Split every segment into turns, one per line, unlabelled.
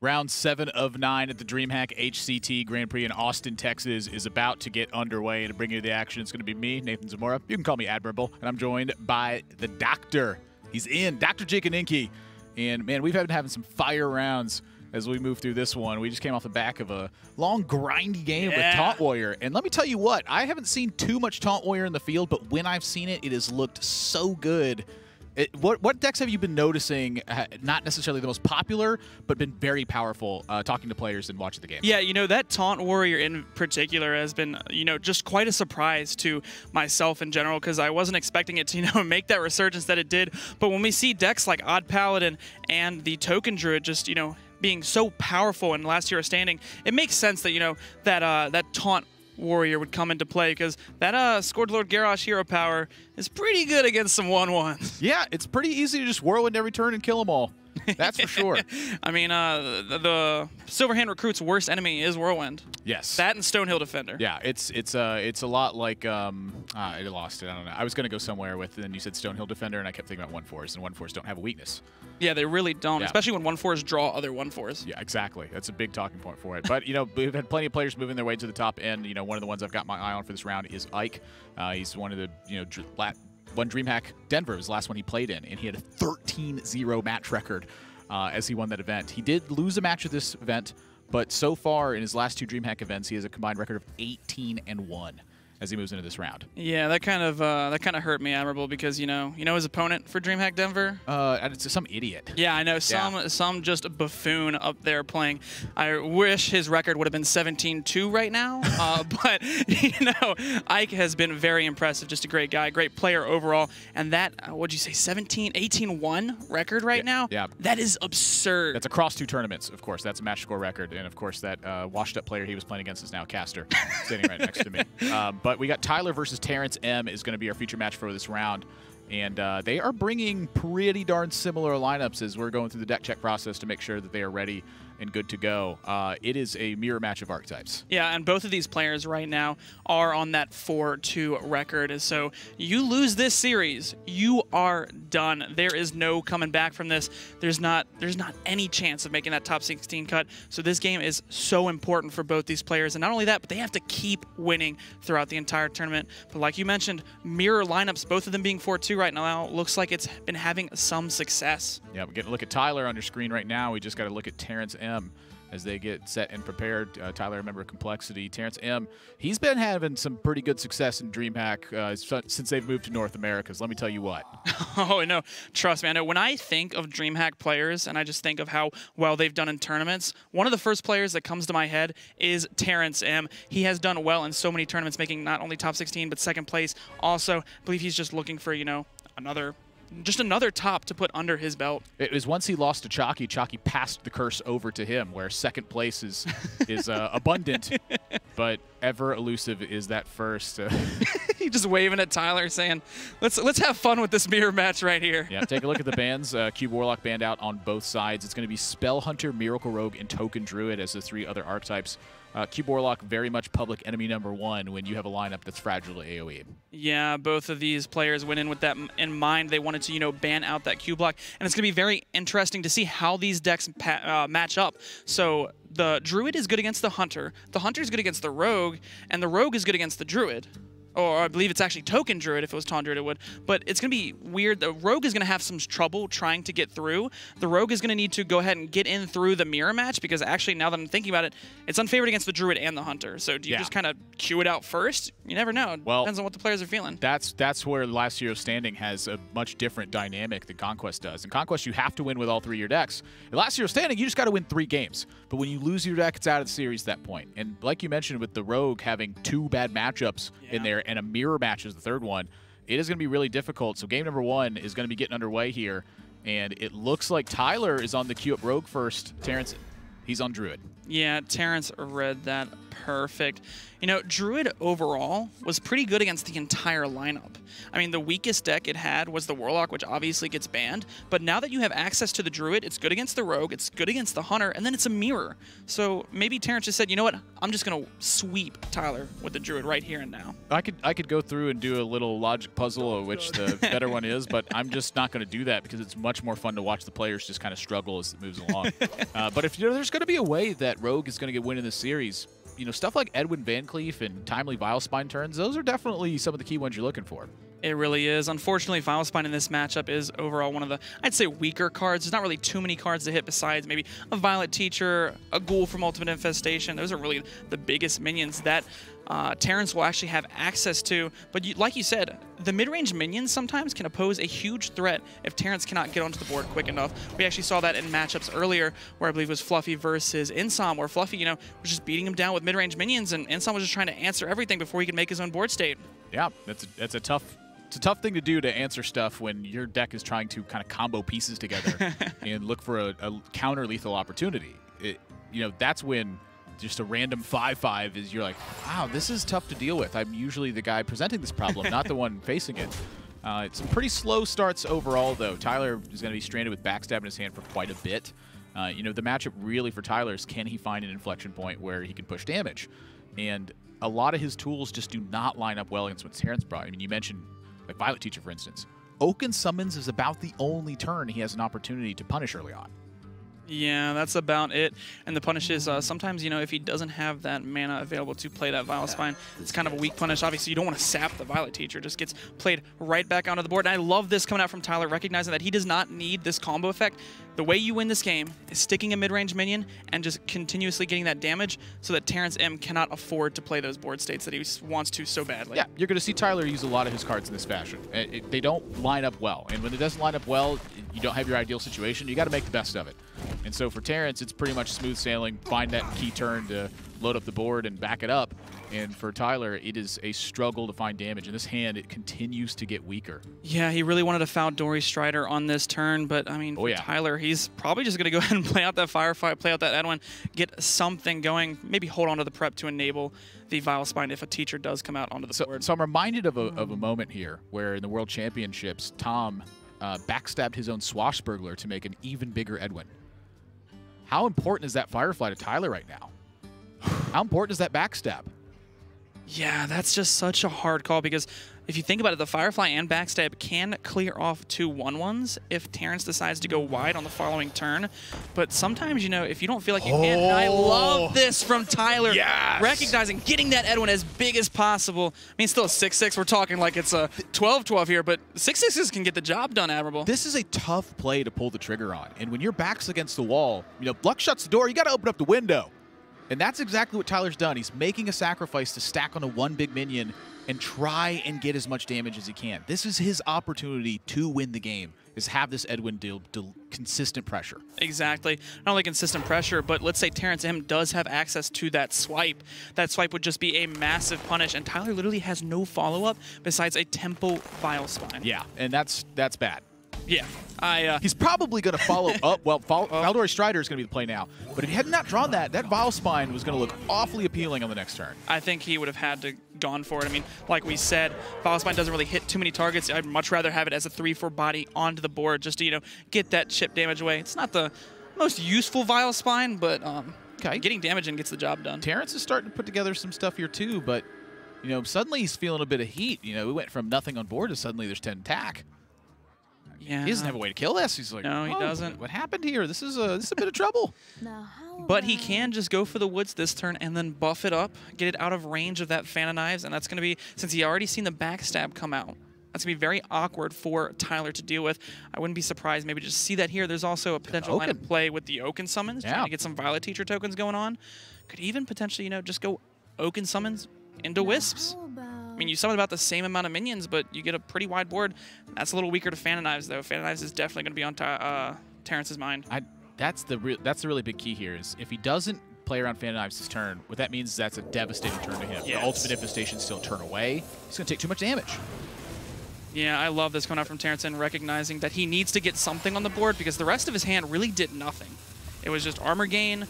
Round 7 of 9 at the DreamHack HCT Grand Prix in Austin, Texas is about to get underway. And to bring you the action, it's going to be me, Nathan Zamora. You can call me Admirable. And I'm joined by the Doctor. He's in, Dr. Jikaninki. And, man, we've been having some fire rounds as we move through this one. We just came off the back of a long, grindy game with Taunt Warrior. And let me tell you what, I haven't seen too much Taunt Warrior in the field, but when I've seen it, it has looked so good. What decks have you been noticing, not necessarily the most popular, but been very powerful talking to players and watching the game?
Yeah, you know, that Taunt Warrior in particular has been, you know, just quite a surprise to myself in general, because I wasn't expecting it to, you know, make that resurgence that it did. But when we see decks like Odd Paladin and the Token Druid just, you know, being so powerful in last year of standing, it makes sense that, you know, that Taunt Warrior would come into play, because that Scourge Lord Garrosh hero power is pretty good against some 1/1s.
Yeah, it's pretty easy to just whirlwind every turn and kill them all. That's for sure.
I mean, the Silverhand Recruit's worst enemy is Whirlwind.
Yes.
That and Stonehill Defender.
Yeah, it's a lot like I lost it. I don't know. I was gonna go somewhere with, and then you said Stonehill Defender, and I kept thinking about 1/4s, and 1/4s don't have a weakness.
Yeah, they really don't,
yeah.
Especially when 1/4s draw other 1/4s.
Yeah, exactly. That's a big talking point for it. But, you know, we've had plenty of players moving their way to the top end. You know, one of the ones I've got my eye on for this round is Ike. He's one of the, you know, one DreamHack Denver was the last one he played in, and he had a 13-0 match record as he won that event. He did lose a match at this event, but so far in his last 2 DreamHack events, he has a combined record of 18-1 as he moves into this round.
Yeah, that kind of hurt me, Admirable, because you know his opponent for DreamHack Denver.
It's some idiot.
Yeah, I know, some just a buffoon up there playing. I wish his record would have been 17-2 right now, but you know, Ike has been very impressive. Just a great guy, great player overall, and that what'd you say, 18-1 record right now?
Yeah,
that is absurd.
That's across 2 tournaments, of course. That's a match score record, and of course that washed-up player he was playing against is now a caster, standing right next to me. But we got Tyler versus Terrencem is going to be our feature match for this round. And they are bringing pretty darn similar lineups as we're going through the deck check process to make sure that they are ready and good to go. It is a mirror match of archetypes.
Yeah, and both of these players right now are on that 4-2 record. So you lose this series, you are done. There is no coming back from this. There's not any chance of making that top 16 cut. So this game is so important for both these players. And not only that, but they have to keep winning throughout the entire tournament. But like you mentioned, mirror lineups, both of them being 4-2 right now, looks like it's been having some success.
Yeah, we're getting a look at Tyler on your screen right now. We just got to look at Terrencem as they get set and prepared. Tyler, a member of Complexity. Terrencem, he's been having some pretty good success in DreamHack since they've moved to North America. So let me tell you what.
Oh, no. Trust me. I know when I think of DreamHack players and I just think of how well they've done in tournaments, one of the first players that comes to my head is Terrencem. He has done well in so many tournaments, making not only top 16, but second place. Also, I believe he's just looking for, you know, another top to put under his belt. It
was once he lost to Chalky, Chalky passed the curse over to him, where second place is abundant, but ever elusive is that first.
He's just waving at Tyler, saying, "Let's have fun with this mirror match right here."
Yeah, take a look at the bans. Cube Warlock banned out on both sides. It's going to be Spell Hunter, Miracle Rogue, and Token Druid as the 3 other archetypes. Cube Warlock, very much public enemy #1 when you have a lineup that's fragile to AoE.
Yeah, both of these players went in with that in mind. They wanted to, you know, ban out that Cube block, and it's going to be very interesting to see how these decks match up. So the Druid is good against the Hunter is good against the Rogue, and the Rogue is good against the Druid. Or I believe it's actually Token Druid if it was Taunt Druid it would. But it's going to be weird. The Rogue is going to have some trouble trying to get through. The Rogue is going to need to go ahead and get in through the mirror match, because actually, now that I'm thinking about it, it's unfavored against the Druid and the Hunter. So do you just kind of queue it out first? You never know.
Well,
depends on what the players are feeling.
That's where last year's standing has a much different dynamic than Conquest does. In Conquest, you have to win with all 3 of your decks. In last year's standing, you just got to win 3 games. But when you lose your deck, it's out of the series at that point. And like you mentioned, with the Rogue having 2 bad matchups in there and a mirror match is the 3rd one, it is going to be really difficult. So game #1 is going to be getting underway here. And it looks like Tyler is on the queue up Rogue first. Terrence, he's on Druid.
Yeah, Terrence read that Perfect. You know, Druid overall was pretty good against the entire lineup. I mean, the weakest deck it had was the Warlock, which obviously gets banned. But now that you have access to the Druid, it's good against the Rogue, it's good against the Hunter, and then it's a mirror. So maybe Terrence just said, you know what, I'm just going to sweep Tyler with the Druid right here and now.
I could go through and do a little logic puzzle of which the better one is, but I'm just not going to do that because it's much more fun to watch the players just kind of struggle as it moves along. But if there's going to be a way that Rogue is going to get win in this series, stuff like Edwin Van Cleef and timely Vilespine turns, those are definitely some of the key ones you're looking for.
It really is. Unfortunately, Vilespine in this matchup is overall one of the, I'd say, weaker cards. There's not really too many cards to hit besides maybe a Violet Teacher, a Ghoul from Ultimate Infestation. Those are really the biggest minions that Terrence will actually have access to. But like you said, the mid-range minions sometimes can pose a huge threat if Terrence cannot get onto the board quick enough. We actually saw that in matchups earlier where I believe it was Fluffy versus Insom, where Fluffy, was just beating him down with mid-range minions, and Insom was just trying to answer everything before he could make his own board state.
Yeah, that's a tough thing to do, to answer stuff when your deck is trying to kind of combo pieces together and look for a counter-lethal opportunity. That's when just a random 5/5 is, you're like, wow, this is tough to deal with. I'm usually the guy presenting this problem, not the one facing it. It's some pretty slow starts overall, though. Tyler is going to be stranded with Backstab in his hand for quite a bit. The matchup really for Tyler is, can he find an inflection point where he can push damage? And a lot of his tools just do not line up well against what Terrence brought. I mean, you mentioned like Violet Teacher, for instance. Oaken Summons is about the only turn he has an opportunity to punish early on.
Yeah, that's about it. And the punish is sometimes, if he doesn't have that mana available to play that Vilespine, it's kind of a weak punish. Obviously, you don't want to sap the Violet Teacher. It just gets played right back onto the board. And I love this coming out from Tyler, recognizing that he does not need this combo effect. The way you win this game is sticking a mid-range minion and just continuously getting that damage so that Terrencem cannot afford to play those board states that he wants to so badly.
Yeah, you're going to see Tyler use a lot of his cards in this fashion. They don't line up well. And when it doesn't line up well, you don't have your ideal situation. You got to make the best of it. And so for Terrence, it's pretty much smooth sailing, find that key turn to load up the board and back it up. And for Tyler, it is a struggle to find damage. In this hand, it continues to get weaker.
Yeah, he really wanted to foul Dory Strider on this turn, but I mean, for Tyler, he's probably just going to go ahead and play out that Firefly, play out that Edwin, get something going, maybe hold on to the prep to enable the Vilespine if a Teacher does come out onto the board.
So I'm reminded of a moment here where in the World Championships, Tom backstabbed his own Swashbuckler to make an even bigger Edwin. How important is that Firefly to Tyler right now? How important is that backstab?
Yeah, that's just such a hard call because if you think about it, the Firefly and Backstab can clear off 2 1/1s if Terrence decides to go wide on the following turn. But sometimes, if you don't feel like you can, and I love this from Tyler.
Yes!
Recognizing, getting that Edwin as big as possible. I mean, still a 6/6. We're talking like it's a 12/12 here, but 6/6s can get the job done, Admirable.
This is a tough play to pull the trigger on. And when your back's against the wall, luck shuts the door, you got to open up the window. And that's exactly what Tyler's done. He's making a sacrifice to stack on a one big minion and try and get as much damage as he can. This is his opportunity to win the game, is have this Edwin deal consistent pressure.
Exactly. Not only consistent pressure, but let's say Terrencem does have access to that swipe. That swipe would just be a massive punish, and Tyler literally has no follow-up besides a Tempo Vilespine.
Yeah, and that's bad.
Yeah.
He's probably going to follow up. Well, Valdory Strider is going to be the play now. But if he had not drawn that Vilespine was going to look awfully appealing on the next turn.
I think he would have had to gone for it. I mean, like we said, Vilespine doesn't really hit too many targets. I'd much rather have it as a 3/4 body onto the board just to, get that chip damage away. It's not the most useful Vilespine, but getting damage in gets the job done.
Terrence is starting to put together some stuff here too, but, suddenly he's feeling a bit of heat. We went from nothing on board to suddenly there's 10 attack.
Yeah.
He doesn't have a way to kill this. He's like,
no, he doesn't.
What happened here? This is a bit of trouble.
But he can just go for the woods this turn and then buff it up, get it out of range of that Fan of Knives, and that's going to be, since he already seen the backstab come out, that's going to be very awkward for Tyler to deal with. I wouldn't be surprised maybe just see that here. There's also a potential line of play with the Oaken Summons, trying to get some Violet Teacher tokens going on. Could even potentially, just go Oaken Summons into Wisps. I mean, you summon about the same amount of minions, but you get a pretty wide board. That's a little weaker to Fan of Knives, though. Fan of Knives is definitely going to be on Terrence's mind.
That's the really big key here, is if he doesn't play around Fan of Knives this turn, what that means is that's a devastating turn to him.
Yes.
The Ultimate Infestation still turn away. He's going to take too much damage.
Yeah, I love this coming out from Terrencem, recognizing that he needs to get something on the board because the rest of his hand really did nothing. It was just armor gain,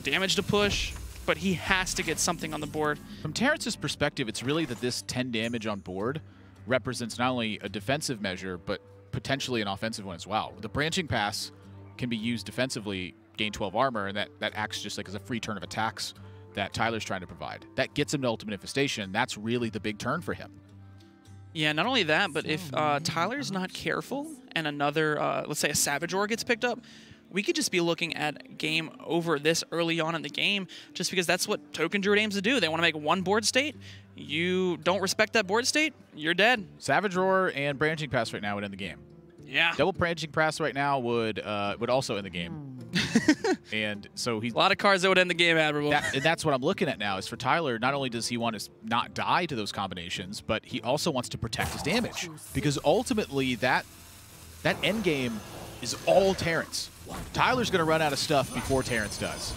damage to push, but he has to get something on the board.
From Terrence's perspective, it's really that this 10 damage on board represents not only a defensive measure, but potentially an offensive one as well. The branching pass can be used defensively, gain 12 armor, and that acts just like as a free turn of attacks that Tyler's trying to provide. That gets him to Ultimate Infestation. That's really the big turn for him.
Yeah, not only that, but if Tyler's not careful and another, let's say a Savage Ore gets picked up, we could just be looking at game over this early on in the game, just because that's what Token Druid aims to do. They want to make one board state. You don't respect that board state, you're dead.
Savage Roar and Branching Pass right now would end the game.
Yeah.
Double Branching Pass right now would also end the game. And so he's
a lot of cards that would end the game, Admirable.
And that's what I'm looking at now is for Tyler, not only does he want to not die to those combinations, but he also wants to protect his damage. Because ultimately that end game is all Terrence. Tyler's going to run out of stuff before Terrence does.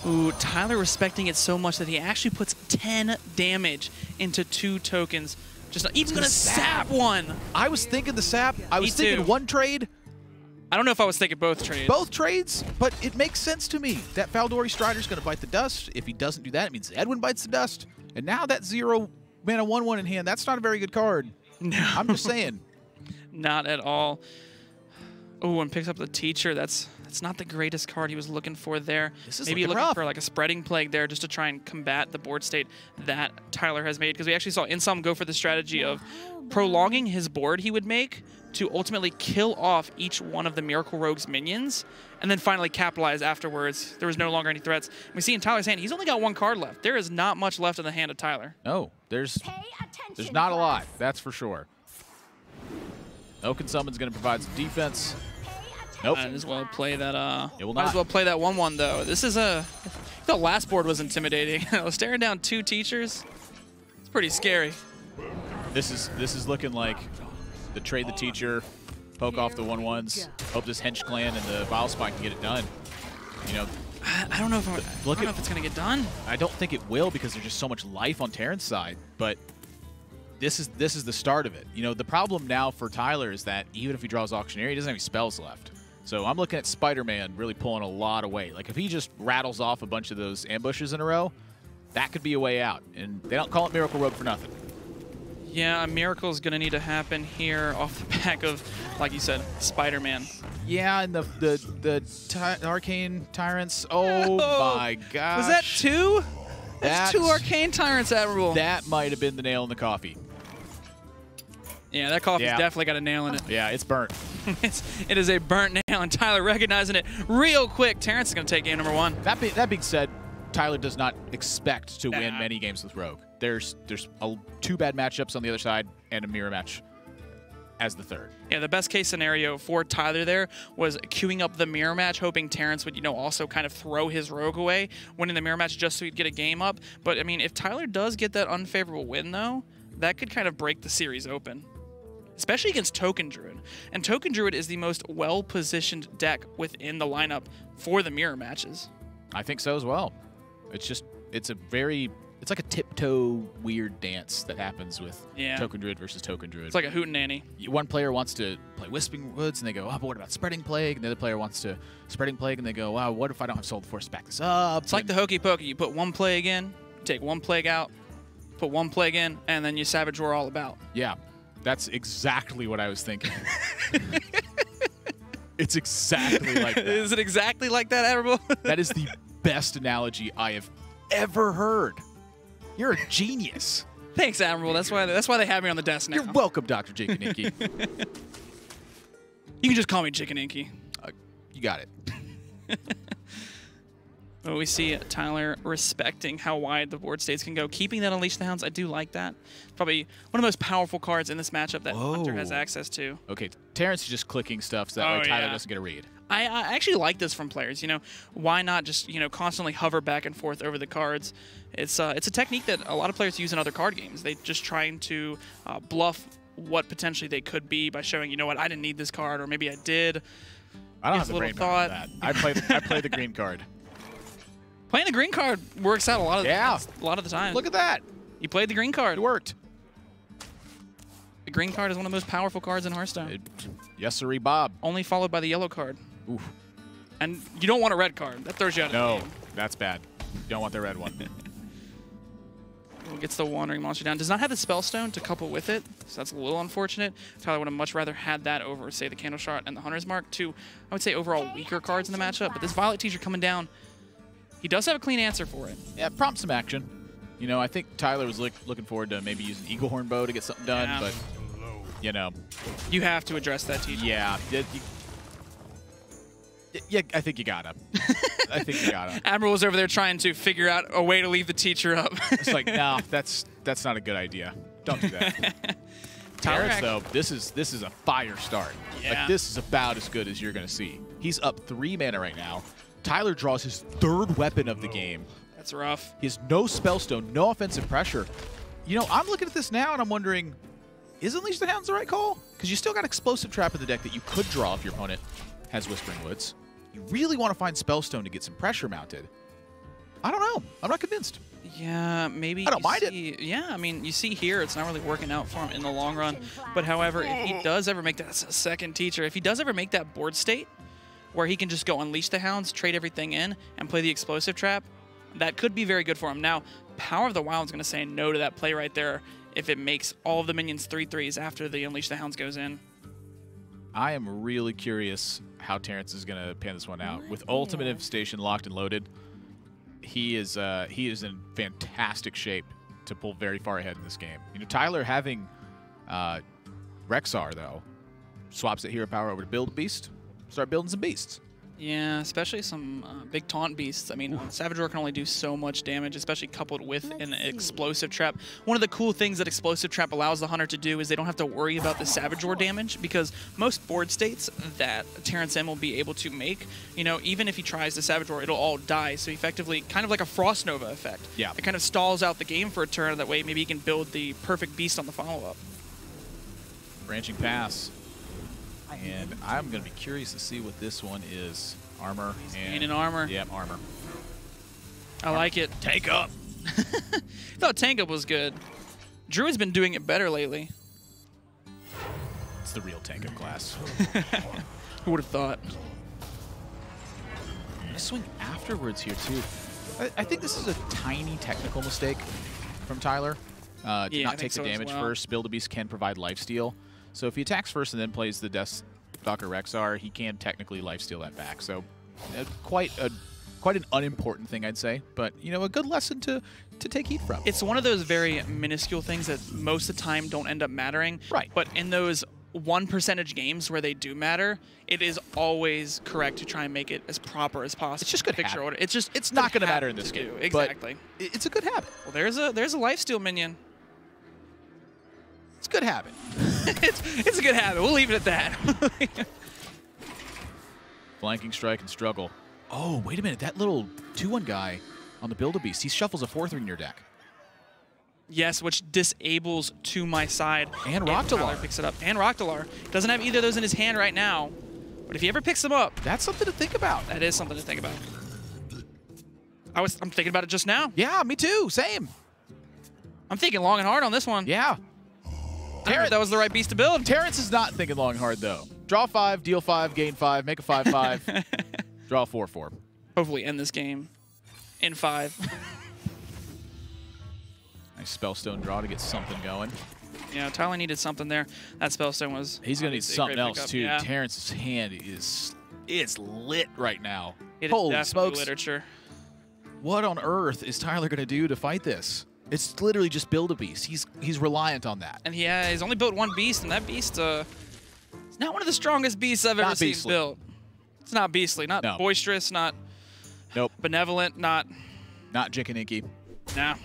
Ooh, Tyler respecting it so much that he actually puts 10 damage into 2 tokens. Just not even going to sap one.
I was thinking the sap. I was thinking one trade.
I don't know if I was thinking both trades.
Both trades, but it makes sense to me. That Faldori Strider's going to bite the dust. If he doesn't do that, it means Edwin bites the dust. And now that 0 mana 1/1 in hand, that's not a very good card.
No.
I'm just saying.
Not at all. Oh, and picks up the Teacher. That's not the greatest card he was looking for there. Maybe looking for like a Spreading Plague there just to try and combat the board state that Tyler has made. Because we actually saw Insom go for the strategy of prolonging his board he would make to ultimately kill off each one of the Miracle Rogue's minions and then finally capitalize afterwards. There was no longer any threats. We see in Tyler's hand, he's only got 1 card left. There is not much left in the hand of Tyler.
No, there's not a lot, that's for sure. Oaken Summon's going to provide some defense. Nope.
Might as well play that.
It will
might
not.
as well play that 1/1 though. This is the last board was intimidating. Staring down 2 Teachers. It's pretty scary.
This is looking like the trade the Teacher, poke off the 1/1s, hope this Hench Clan and the Vile Spine can get it done. You know.
I don't know if it's gonna get done.
I don't think it will because there's just so much life on Terrence's side, but. This is the start of it. You know, the problem now for Tyler is that even if he draws Auctioneer, he doesn't have any spells left. So I'm looking at Spider-Man really pulling a lot of weight. Like if he just rattles off a bunch of those ambushes in a row, that could be a way out. And they don't call it Miracle Rogue for nothing.
Yeah, a miracle is going to need to happen here off the back of, like you said, Spider-Man.
Yeah, and the Arcane Tyrants. Oh my gosh.
Was that 2? That's 2 Arcane Tyrants, Admirable.
That might have been the nail in the coffee.
Yeah, that coffee's definitely got a nail in it.
Yeah, it's burnt.
It is a burnt nail, and Tyler recognizing it real quick. Terrence is going to take game number 1.
That being said, Tyler does not expect to win many games with Rogue. There's 2 bad matchups on the other side and a mirror match as the 3rd.
Yeah, the best case scenario for Tyler there was queuing up the mirror match, hoping Terrence would, also kind of throw his Rogue away, winning the mirror match just so he'd get a game up. But, I mean, if Tyler does get that unfavorable win, though, that could kind of break the series open, especially against Token Druid. And Token Druid is the most well-positioned deck within the lineup for the mirror matches.
I think so as well. It's like a tiptoe weird dance that happens with Token Druid versus Token Druid.
It's like a hootenanny.
One player wants to play Whispering Woods, and they go, oh, but what about Spreading Plague? And the other player wants to Spreading Plague, and they go, wow, what if I don't have Soul Force to back this up?
It's like the Hokey Pokey. You put 1 plague in, take 1 plague out, put 1 plague in, and then you Savage Roar all about.
Yeah, that's exactly what I was thinking. It's exactly like that.
Is it exactly like that, Admirable?
That is the best analogy I have ever heard. You're a genius.
Thanks, Admirable. That's why they have me on the desk now.
You're welcome, Dr. Chicken Inky.
You can just call me Chicken Inky.
You got it.
Well, we see Tyler respecting how wide the board states can go. Keeping that Unleash the Hounds, I do like that. Probably one of the most powerful cards in this matchup that Hunter has access to.
Okay, Terrence is just clicking stuff so that way Tyler doesn't get a read.
I actually like this from players. Why not just constantly hover back and forth over the cards? It's a technique that a lot of players use in other card games. They just trying to bluff what potentially they could be by showing, what, I didn't need this card, or maybe I did.
I don't have the brain power for that. I play the green card.
Playing the green card works out a lot of the time.
Look at that.
You played the green card.
It worked.
The green card is one of the most powerful cards in Hearthstone.
Yes, sirree, Bob.
Only followed by the yellow card.
Oof.
And you don't want a red card. That throws you out of the game.
No, that's bad. Don't want the red one.
Gets the Wandering Monster down. Does not have the Spellstone to couple with it, so that's a little unfortunate. Tyler would have much rather had that over, say, the Candle Shot and the Hunter's Mark, two, I would say, overall weaker cards in the matchup. But this Violet Teacher coming down, he does have a clean answer for it.
Yeah, prompt some action. You know, I think Tyler was looking forward to maybe using Eagle Horn Bow to get something done, but, you know.
You have to address that, Teacher.
Yeah. Yeah, I think you gotta. I think you gotta.
Admiral was over there trying to figure out a way to leave the Teacher up.
It's like, no, that's not a good idea. Don't do that. Terrence, though, this is a fire start.
Yeah.
Like, this is about as good as you're gonna see. He's up 3 mana right now. Tyler draws his 3rd weapon of the game.
That's rough.
He has no Spellstone, no offensive pressure. You know, I'm looking at this now and I'm wondering, is Unleash the Hounds the right call? Because you still got Explosive Trap in the deck that you could draw if your opponent has Whispering Woods. You really want to find Spellstone to get some pressure mounted. I don't know. I'm not convinced.
Yeah, maybe.
I don't mind it.
Yeah, I mean, you see here, it's not really working out for him in the long run. But however, if he does ever make that second Teacher, if he does ever make that board state where he can just go Unleash the Hounds, trade everything in, and play the Explosive Trap, that could be very good for him. Now, Power of the Wild's going to say no to that play right there if it makes all of the minions 3/3s after the Unleash the Hounds goes in.
I am really curious how Terrence is going to pan this one out. With Ultimate Infestation locked and loaded, he is in fantastic shape to pull very far ahead in this game. You know, Tyler having Rexar, though, swaps that hero power over to build beast, start building some beasts.
Yeah, especially some big taunt beasts. I mean, Savage Roar can only do so much damage, especially coupled with an Explosive Trap. One of the cool things that Explosive Trap allows the Hunter to do is they don't have to worry about the Savage Roar damage, because most board states that Terrencem will be able to make, you know, even if he tries the Savage Roar, it'll all die. So effectively, kind of like a Frost Nova effect.
Yeah.
It kind of stalls out the game for a turn. That way, maybe he can build the perfect beast on the follow-up.
Branching Pass. And I'm going to be curious to see what this one is. Armor.
And an armor.
Yeah, armor.
I like it.
Tank up.
Thought Tank Up was good. Druid's been doing it better lately.
It's the real Tank Up class.
Who would have thought?
I swing afterwards here, too. I think this is a tiny technical mistake from Tyler. Did not take the damage first. Build a Beast can provide lifesteal. So if he attacks first and then plays the Death Stalker Rexar, he can technically lifesteal that back. So quite an unimportant thing, I'd say. But, you know, a good lesson to take heat from.
It's one of those very minuscule things that most of the time don't end up mattering.
Right.
But in those 1% games where they do matter, it is always correct to try and make it as proper as possible.
It's just good
picture
habit.
order. It's just
It's not going to matter in this game.
Exactly.
But it's a good habit.
Well, there's a lifesteal minion.
It's a good habit.
it's a good habit. We'll leave it at that.
Flanking strike and struggle. Oh, wait a minute. That little 2/1 guy on the Build-A-Beast, he shuffles a 4/3 in your deck.
Yes, which disables To My Side.
And Roctalar.
Picks it up. And Roctalar. Doesn't have either of those in his hand right now. But if he ever picks them up,
That's something to think about.
that is something to think about. I'm thinking about it just now.
Yeah, me too. Same.
I'm thinking long and hard on this one.
Yeah.
I don't know if that was the right beast to build.
Terrence is not thinking long and hard, though. Draw 5, deal 5, gain 5, make a 5/5. Draw 4/4.
Hopefully end this game in 5.
Nice Spellstone draw to get something going.
Yeah, Tyler needed something there. That Spellstone was...
He's going to need something else,
pickup.
too.
Yeah.
Terrence's hand is lit right now.
It is
Holy
definitely
smokes.
literature.
What on earth is Tyler going to do to fight this? It's literally just build a beast. He's reliant on that.
And he's only built one beast, and that beast it's not one of the strongest beasts I've ever seen built. It's not beastly, not boisterous, not benevolent, not
Jickaninky.
Nah.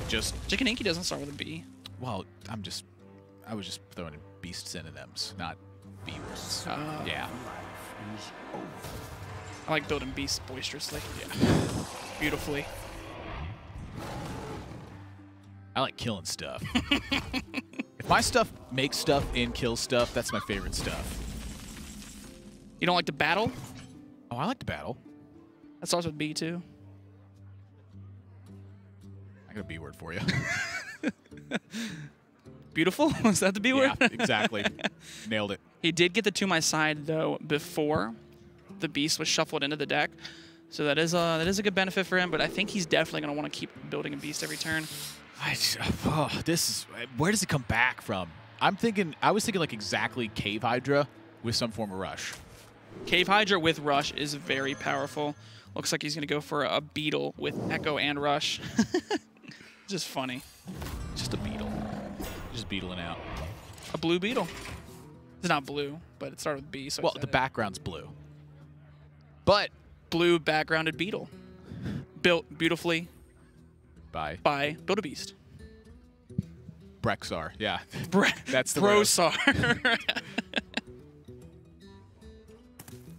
Just
Jickaninky doesn't start with a B.
Well, I was just throwing in beast synonyms, not B words. Yeah.
I like building beasts boisterously.
Yeah.
Beautifully.
I like killing stuff. If my stuff makes stuff and kills stuff, that's my favorite stuff.
You don't like to battle?
Oh, I like to battle.
That starts with B too.
I got a B word for you.
Beautiful? Was that the B word?
Yeah, exactly. Nailed it.
He did get the To My Side, though, before the beast was shuffled into the deck. So that is a good benefit for him, but I think he's definitely going to want to keep building a beast every turn.
Where does it come back from? I was thinking like exactly Cave Hydra with some form of rush.
Cave Hydra with rush is very powerful. Looks like he's going to go for a beetle with echo and rush. Just funny.
Just a beetle. Just beetling out.
A blue beetle. It's not blue, but it started with B. So
well, the background's blue. But
blue backgrounded beetle. Built beautifully
by
Build-A-Beast.
Brexar, yeah.
That's the Brosar.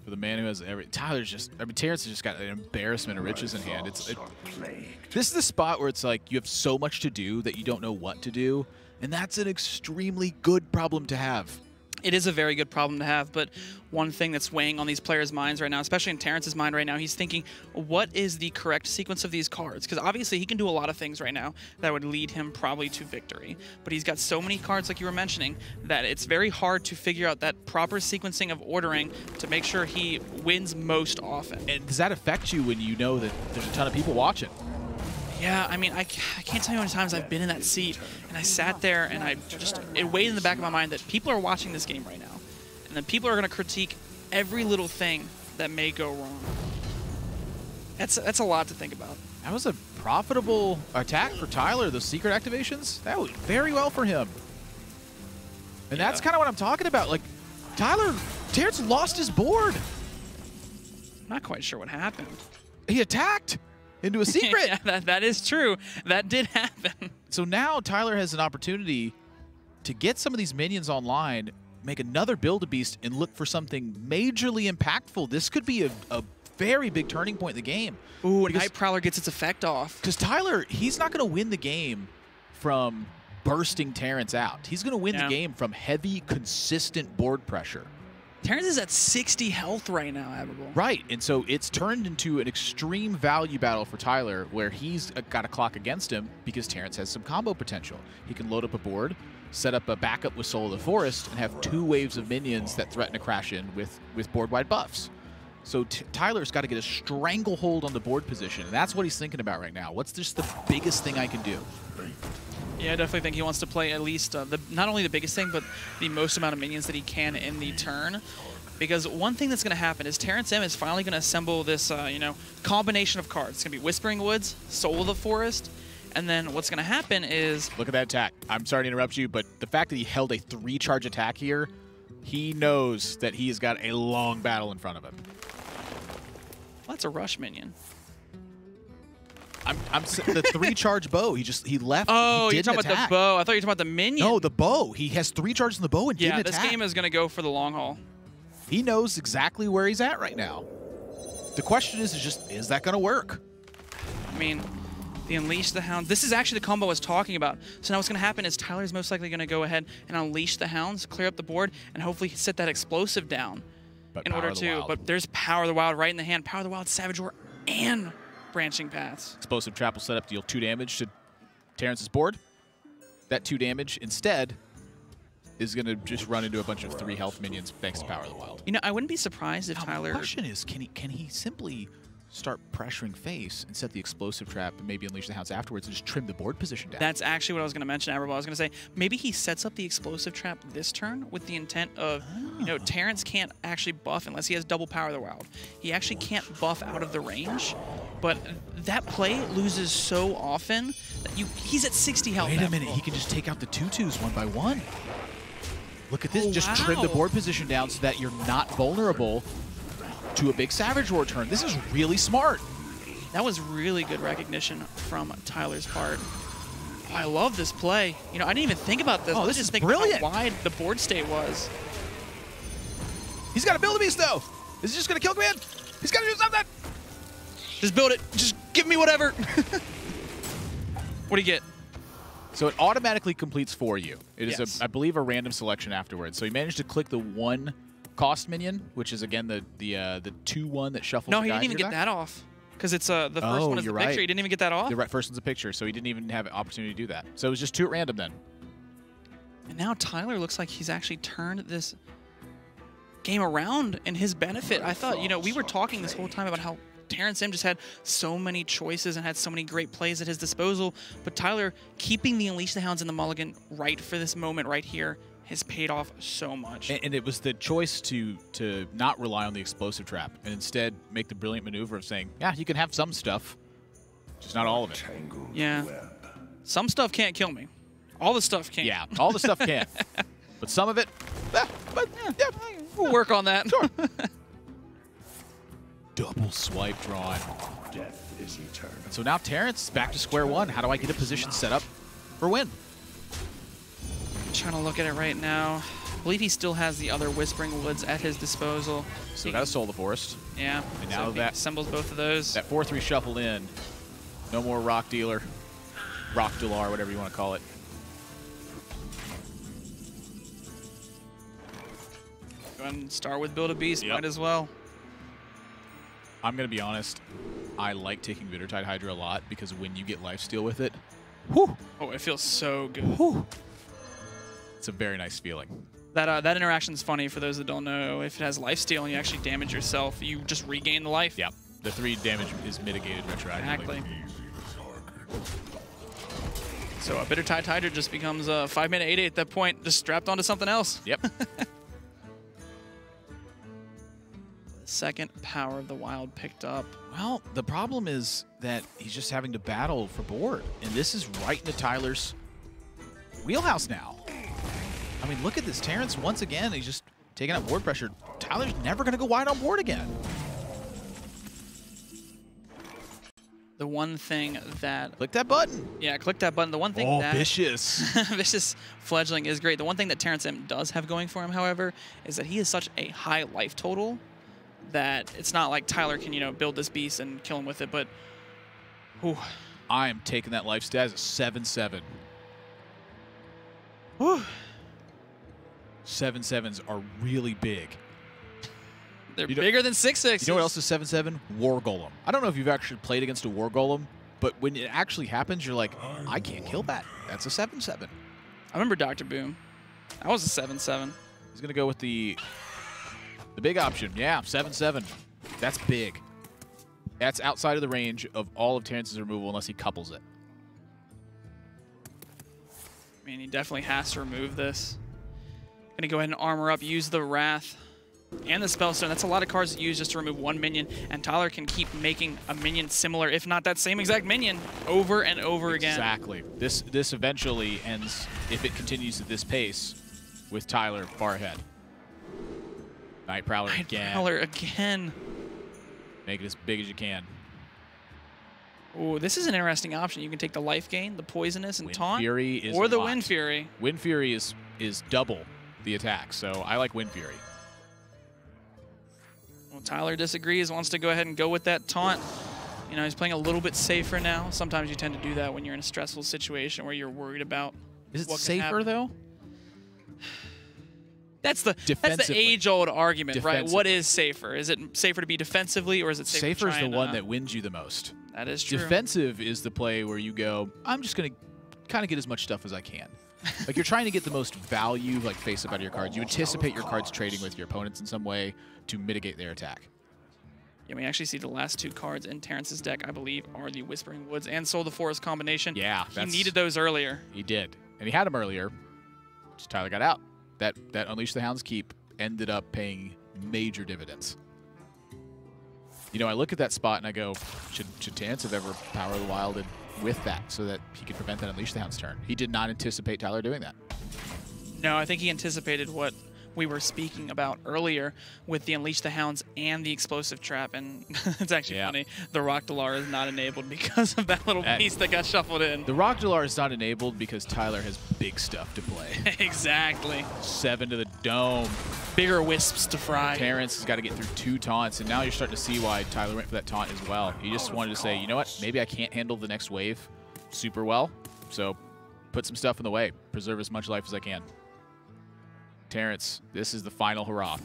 For the man who has Terrence has just got an embarrassment of riches in hand. This is the spot where it's like you have so much to do that you don't know what to do, and that's an extremely good problem to have.
It is a very good problem to have, but one thing that's weighing on these players' minds right now, especially in Terrence's mind right now, he's thinking, what is the correct sequence of these cards? Because obviously he can do a lot of things right now that would lead him probably to victory. But he's got so many cards, like you were mentioning, that it's very hard to figure out that proper sequencing of ordering to make sure he wins most often.
And does that affect you when you know that there's a ton of people watching?
Yeah, I mean, I can't tell you how many times I've been in that seat, and I sat there, and it weighed in the back of my mind that people are watching this game right now, and then people are going to critique every little thing that may go wrong. That's a lot to think about.
That was a profitable attack for Tyler, those secret activations. That was very well for him. And that's kind of what I'm talking about. Like, Terrence lost his board.
I'm not quite sure what happened.
He attacked into a secret.
Yeah, that is true. That did happen.
So now Tyler has an opportunity to get some of these minions online, make another Build-A-Beast, and look for something majorly impactful. This could be a very big turning point in the game.
Ooh, and Night Prowler gets its effect off.
Because Tyler, he's not going to win the game from bursting Terrence out. He's going to win the game from heavy, consistent board pressure.
Terrence is at 60 health right now, Admirable.
Right, and so it's turned into an extreme value battle for Tyler where he's got a clock against him because Terrence has some combo potential. He can load up a board, set up a backup with Soul of the Forest, and have 2 waves of minions that threaten to crash in with board-wide buffs. So Tyler's got to get a stranglehold on the board position, and that's what he's thinking about right now. What's just the biggest thing I can do?
Yeah, I definitely think he wants to play at least not only the biggest thing, but the most amount of minions that he can in the turn. Because one thing that's going to happen is Terrencem is finally going to assemble this, combination of cards. It's going to be Whispering Woods, Soul of the Forest, and then what's going to happen is... Look
at that attack. I'm sorry to interrupt you, but the fact that he held a 3-charge attack here, he knows that he has got a long battle in front of him.
Well, that's a rush minion.
The 3-charge bow. He left.
Oh,
he
you're talking about the bow. I thought you were talking about the minion.
No, the bow. He has 3 charges in the bow and didn't attack.
Yeah, this game is going to go for the long haul.
He knows exactly where he's at right now. The question is that going to work?
I mean, the Unleash the Hound. This is actually the combo I was talking about. So now what's going to happen is Tyler's most likely going to go ahead and Unleash the Hounds, clear up the board, and hopefully set that explosive down in order to. But there's Power of the Wild right in the hand. Power of the Wild, Savage Roar, and Branching Paths.
Explosive Trap will set up to deal 2 damage to Terrence's board. That 2 damage instead is going to just run into a bunch of 3 health minions thanks to Power of the Wild.
You know, I wouldn't be surprised if Tyler...
The question is, can he simply start pressuring face and set the Explosive Trap and maybe Unleash the Hounds afterwards and just trim the board position down?
That's actually what I was going to mention, Admirable. I was going to say, maybe he sets up the Explosive Trap this turn with the intent of, Terrence can't actually buff unless he has double Power of the Wild. He actually can't buff out of the range, but that play loses so often that he's at 60 health.
Wait a minute, he can just take out the 2/2s one by one. Look at this, just trim the board position down so that you're not vulnerable to a big Savage Roar turn. This is really smart.
That was really good recognition from Tyler's part. Oh, I love this play. I didn't even think about this.
Oh, this is brilliant.
How wide the board state was.
He's got to Build-A-Beast, though. Is he just going to kill command? He's got to do something.
Just build it. Just give me whatever. What do you get?
So it automatically completes for you. It is, I believe, a random selection afterwards. So he managed to click the 1 cost minion, which is, again, the 2/1 that shuffles.
No, he didn't even get that off. Because it's the first one is the picture. He didn't even get that off.
The first one's a picture, so he didn't even have an opportunity to do that. So it was just 2 at random then.
And now Tyler looks like he's actually turned this game around in his benefit. I thought, we were talking this whole time about how Terrencem just had so many choices and had so many great plays at his disposal, but Tyler keeping the Unleash the Hounds in the mulligan right for this moment right here has paid off so much.
And it was the choice to not rely on the explosive trap and instead make the brilliant maneuver of saying, yeah, you can have some stuff, just not all of it.
Yeah. Some stuff can't kill me. All the stuff can.
Yeah, all the stuff can. But some of it, yeah,
we'll work on that.
Sure. Double swipe drawn.
Death is eternal.
So now Terrence is back to square one. How do I get a position set up for win?
Trying to look at it right now. I believe he still has the other Whispering Woods at his disposal.
So got to Soul the Forest.
Yeah.
And now
so
that
assembles both of those.
That 4-3 shuffled in. No more Rock Dealer, Rock Dealar, whatever you want to call it.
Go ahead and start with Build a Beast.
Yep.
Might as well.
I'm going to be honest. I like taking Bittertide Hydra a lot because when you get lifesteal with it, whew,
Oh, it feels so good.
whew, it's a very nice feeling.
That interaction's funny for those that don't know. If it has lifesteal and you actually damage yourself, you just regain the life.
Yep. The 3 damage is mitigated retroactively.
Exactly. So a Bittertide Hydra just becomes a 5-mana 8/8 at that point, just strapped onto something else.
Yep.
Second Power of the Wild picked up.
Well, the problem is that he's just having to battle for board. And this is right into Tyler's wheelhouse now. I mean, look at this. Terrence, once again, he's just taking up board pressure. Tyler's never going to go wide on board again.
The one thing that...
Click that button.
Yeah, click that button. The one thing that...
Vicious.
Vicious Fledgling is great. The one thing that Terrencem does have going for him, however, is that he has such a high life total that it's not like Tyler can, you know, build this beast and kill him with it, but... Whew.
I am taking that life stat as a 7/7.
Whew.
7/7s are really big.
They're bigger than 6/6s.
You know what else is 7/7? War Golem. I don't know if you've actually played against a War Golem, but when it actually happens, you're like, I can't kill that. That's a 7/7.
I remember Dr. Boom. That was a 7/7.
He's going to go with the big option. Yeah, 7/7. That's big. That's outside of the range of all of Terrence's removal unless he couples it.
I mean, he definitely has to remove this. Gonna go ahead and armor up, use the Wrath and the Spellstone. That's a lot of cards to use just to remove one minion, and Tyler can keep making a minion similar, if not that same exact minion, over and over again.
Exactly. This eventually ends, if it continues at this pace, with Tyler far ahead. Night Prowler again.
Prowler again.
Make it as big as you can.
Ooh, this is an interesting option. You can take the life gain, the poisonous, and
Wind
taunt,
Fury is
or
a
the
lot.
Wind Fury.
Wind Fury is double the attack, so I like Wind Fury.
Well, Tyler disagrees, wants to go ahead and go with that taunt. You know, he's playing a little bit safer now. Sometimes you tend to do that when you're in a stressful situation where you're worried about
Is it
what can
safer,
happen.
though?
That's the age-old argument, right? What is safer? Is it safer to be defensively, or is it safer
Safer is the one that wins you the most.
That is true.
Defensive is the play where you go, I'm just going to kind of get as much stuff as I can. Like, you're trying to get the most value, like, face-up out of your cards. You anticipate your cards trading with your opponents in some way to mitigate their attack.
Yeah, we actually see the last 2 cards in Terrence's deck, I believe, are the Whispering Woods and Soul the Forest combination.
Yeah.
He needed those earlier.
He did. And he had them earlier, just Tyler got out. That Unleash the Hounds keep ended up paying major dividends. You know, I look at that spot and I go, should Terrence have ever Power the Wilded with that so that he could prevent that Unleash the Hounds turn? He did not anticipate Tyler doing that.
No, I think he anticipated what we were speaking about earlier with the Unleash the Hounds and the Explosive Trap, and it's actually funny. The Rock Delar is not enabled because of that little piece that got shuffled in.
The Rock Delar is not enabled because Tyler has big stuff to play.
Exactly.
7 to the dome.
Bigger wisps to fry.
Terrence has got to get through 2 taunts, and now you're starting to see why Tyler went for that taunt as well. He just wanted to say, you know what, maybe I can't handle the next wave super well, so put some stuff in the way. Preserve as much life as I can. Terrence, this is the final hurrah.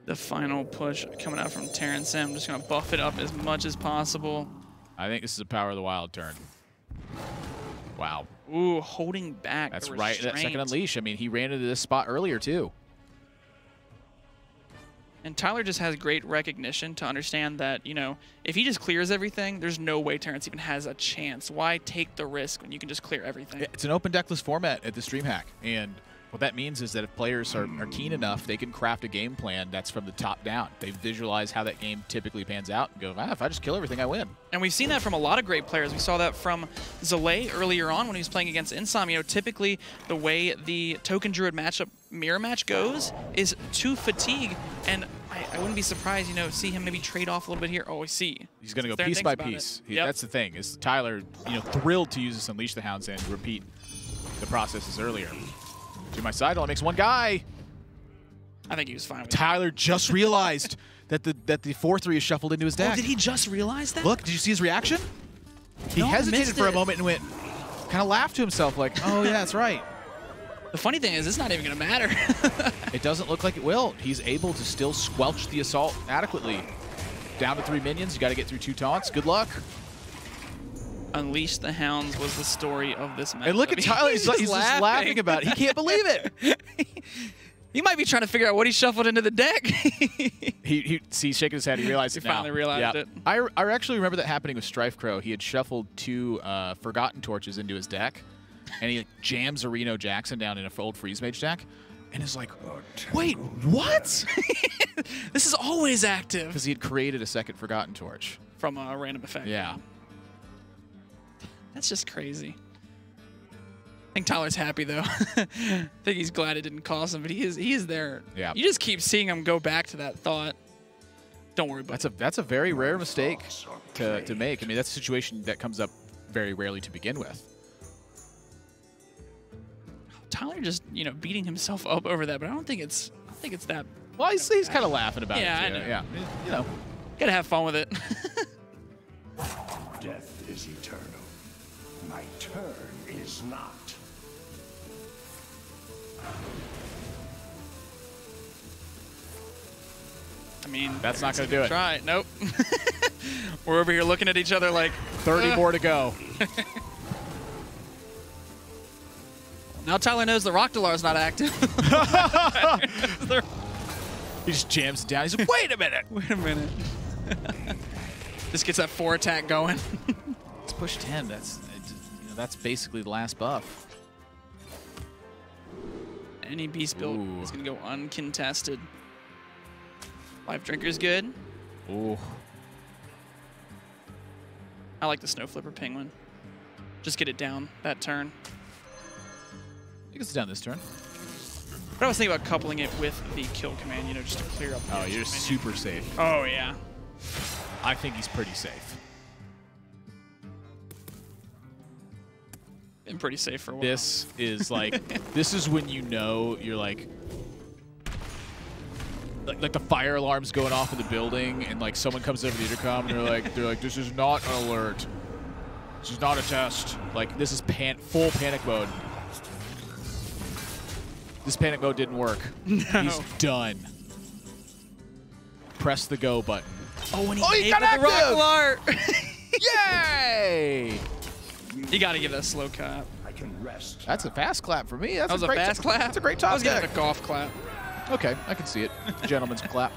The final push coming out from Terrencem. I'm just going to buff it up as much as possible.
I think this is a Power of the Wild turn. Wow.
Ooh, holding back.
That's right, that second Unleash. I mean, he ran into this spot earlier, too.
And Tyler just has great recognition to understand that, you know, if he just clears everything, there's no way Terrence even has a chance. Why take the risk when you can just clear everything?
It's an open deckless format at this DreamHack, and what that means is that if players are keen enough, they can craft a game plan that's from the top down. They visualize how that game typically pans out and go, if I just kill everything, I win.
And we've seen that from a lot of great players. We saw that from Zalay earlier on when he was playing against Insom. You know, typically the way the Token Druid matchup mirror match goes is to fatigue, and I wouldn't be surprised, you know, see him maybe trade off a little bit here. Oh, I see.
He's going to go piece by piece. That's the thing, is Tyler, you know, thrilled to use this Unleash the Hounds and repeat the processes earlier. To my side, only makes one guy.
I think he was fine with
Tyler just realized that the 4-3 is shuffled into his deck.
Oh, did he just realize that?
Look, did you see his reaction? He hesitated for a moment and went, kind of laughed to himself like, oh yeah, that's right.
The funny thing is, it's not even going to matter.
It doesn't look like it will. He's able to still squelch the assault adequately. Down to 3 minions. You got to get through 2 taunts. Good luck.
Unleash the Hounds was the story of this match.
And look at Tyler. He's just laughing about it. He can't believe it.
He might be trying to figure out what he shuffled into the deck.
He's shaking his head. He realized it now.
He finally realized it.
I actually remember that happening with Strife Crow. He had shuffled 2 Forgotten Torches into his deck, and he jams a Reno Jackson down in a old Freeze Mage deck, and is like, wait, what?
This is always active.
Because he had created a second Forgotten Torch.
From a random effect.
Yeah.
That's just crazy. I think Tyler's happy, though. I think he's glad it didn't cost him, but he is there.
Yeah.
You just keep seeing him go back to that thought. Don't worry about it.
That's a very rare mistake to make. I mean, that's a situation that comes up very rarely to begin with.
Tyler just, you know, beating himself up over that, but I don't think it's that.
Well, he's kind of laughing about it.
Yeah,
too.
I know.
Yeah, you know,
Gotta have fun with it.
Death is eternal. My turn is not.
I mean,
that's not going to do it.
Try it. Nope. We're over here looking at each other like
30 more to go.
Now Tyler knows the Rockdalar's not active.
He just jams it down. He's like, wait a minute.
Wait a minute. Just gets that 4 attack going.
Let's push 10. That's basically the last buff.
Any beast build is going to go uncontested. Life Drinker's good.
Ooh.
I like the Snow Flipper Penguin. Just get it down that turn.
It gets down this turn.
But I was thinking about coupling it with the kill command, you know, just to clear up.
Oh, you're super safe.
Oh, yeah.
I think he's pretty safe.
Been pretty safe for a while.
This is like, this is when you know you're like the fire alarm's going off in the building, and like someone comes over the intercom, and they're like, this is not an alert. This is not a test. Like, this is full panic mode. This panic mode didn't work.
No.
He's done. Press the go button.
Oh, and
he got
the
active! Yay!
You got to give that a slow clap.
I can rest.
That's a fast clap for me. That
was a fast clap?
That's a great top
I was
deck.
getting a golf clap.
Okay, I can see it. Gentleman's clap.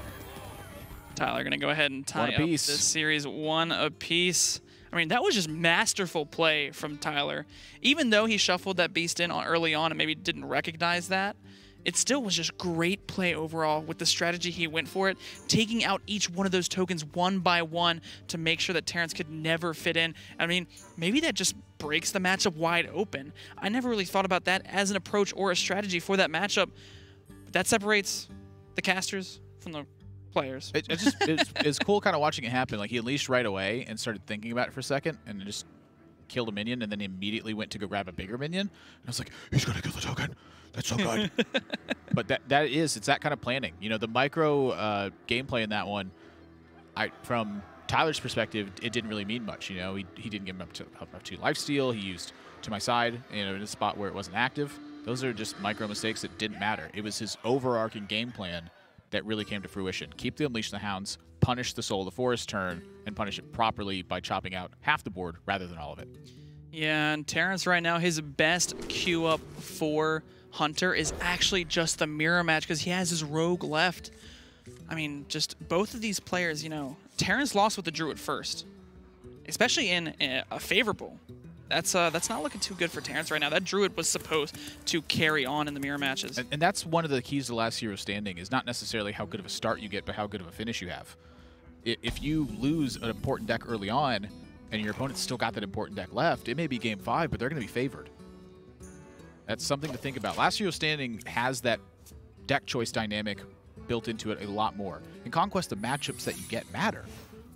Tyler going to go ahead and tie up this series 1 apiece. I mean, that was just masterful play from Tyler. Even though he shuffled that beast in early on and maybe didn't recognize that, it still was just great play overall with the strategy he went for it, taking out each one of those tokens one by one to make sure that Terrence could never fit in. I mean, maybe that just breaks the matchup wide open. I never really thought about that as an approach or a strategy for that matchup. But that separates the casters from the players.
It's cool kind of watching it happen. Like, he unleashed right away and started thinking about it for a second and just killed a minion, and then immediately went to go grab a bigger minion. And I was like, he's going to kill the token. That's so good. But it's that kind of planning. You know, the micro gameplay in that one, from Tyler's perspective, it didn't really mean much. You know, he didn't give him up to lifesteal. He used to my side, you know, in a spot where it wasn't active. Those are just micro mistakes that didn't matter. It was his overarching game plan that really came to fruition. Keep the Unleash the Hounds, punish the Soul of the Forest turn, and punish it properly by chopping out half the board rather than all of it.
Yeah, and Terrence right now, his best queue up for Hunter is actually just the mirror match because he has his rogue left. I mean, just both of these players, you know, Terrence lost with the Druid first, especially in a favorable. That's not looking too good for Terrence right now. That Druid was supposed to carry on in the mirror matches.
And that's one of the keys to last hero standing is not necessarily how good of a start you get, but how good of a finish you have. If you lose an important deck early on and your opponent's still got that important deck left, it may be game 5, but they're going to be favored. That's something to think about. Last hero standing has that deck choice dynamic built into it a lot more. In Conquest, the matchups that you get matter,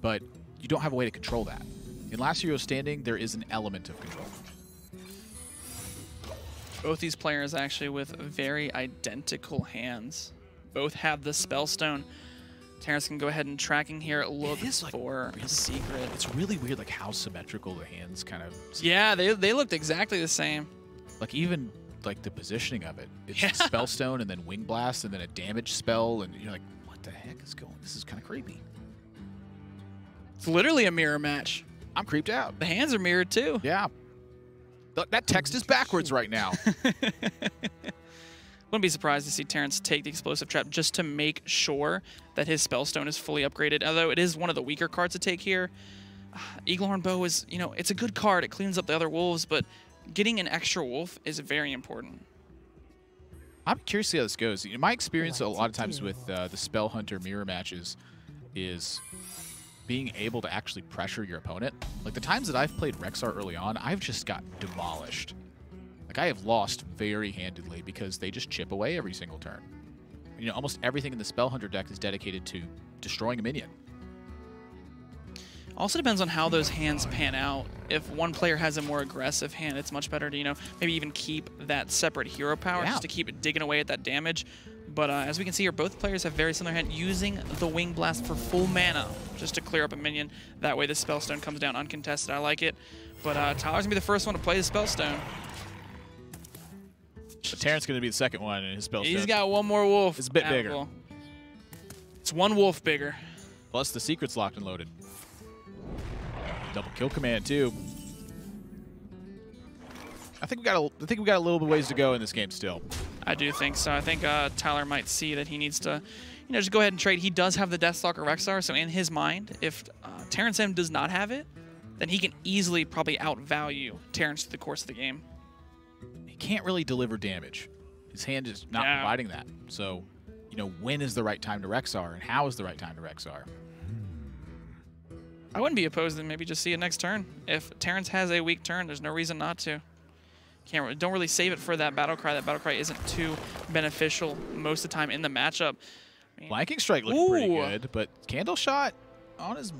but you don't have a way to control that. In Last Hero Standing, there is an element of control.
Both these players actually with very identical hands. Both have the Spellstone. Terrence can go ahead and tracking here, look for a secret.
It's really weird like how symmetrical the hands kind of...
Yeah, they looked exactly the same.
Like even like the positioning of it. It's Spellstone and then Wing Blast and then a damage spell and you're like, what the heck is going on? This is kind of creepy.
It's literally a mirror match.
I'm creeped out.
The hands are mirrored too.
Yeah. That text is backwards right now.
Wouldn't be surprised to see Terrence take the Explosive Trap just to make sure that his Spellstone is fully upgraded, although it is one of the weaker cards to take here. Eaglehorn Bow is, you know, it's a good card. It cleans up the other wolves, but getting an extra wolf is very important.
I'm curious to see how this goes. In my experience a lot of times with the Spell Hunter mirror matches is being able to actually pressure your opponent. Like the times that I've played Rexar early on, I've just got demolished. Like I have lost very handedly because they just chip away every single turn. You know, almost everything in the Spell Hunter deck is dedicated to destroying a minion.
Also depends on how those hands pan out. If one player has a more aggressive hand, it's much better to, you know, maybe even keep that separate hero power just to keep it digging away at that damage. But as we can see here, both players have very similar hand, using the Wing Blast for full mana just to clear up a minion. That way the Spellstone comes down uncontested. I like it. But Tyler's going to be the first one to play the Spellstone.
But Terrence going to be the second one in his Spellstone.
He's got one more wolf.
It's a bit bigger.
Well, it's one wolf bigger.
Plus the secret's locked and loaded. Double kill command too. I think we got a little bit ways to go in this game still.
I do think so. I think Tyler might see that he needs to, you know, just go ahead and trade. He does have the Deathstalker Rexar, so in his mind, if Terrencem does not have it, then he can easily probably outvalue Terrence through the course of the game.
He can't really deliver damage. His hand is not providing that. So, you know, when is the right time to Rexar and how is the right time to Rexar?
I wouldn't be opposed to maybe just see it next turn. If Terrence has a weak turn, there's no reason not to. Don't really save it for that Battle Cry. That Battle Cry isn't too beneficial most of the time in the matchup. I mean,
Flanking Strike looking pretty good, but Candle Shot on his...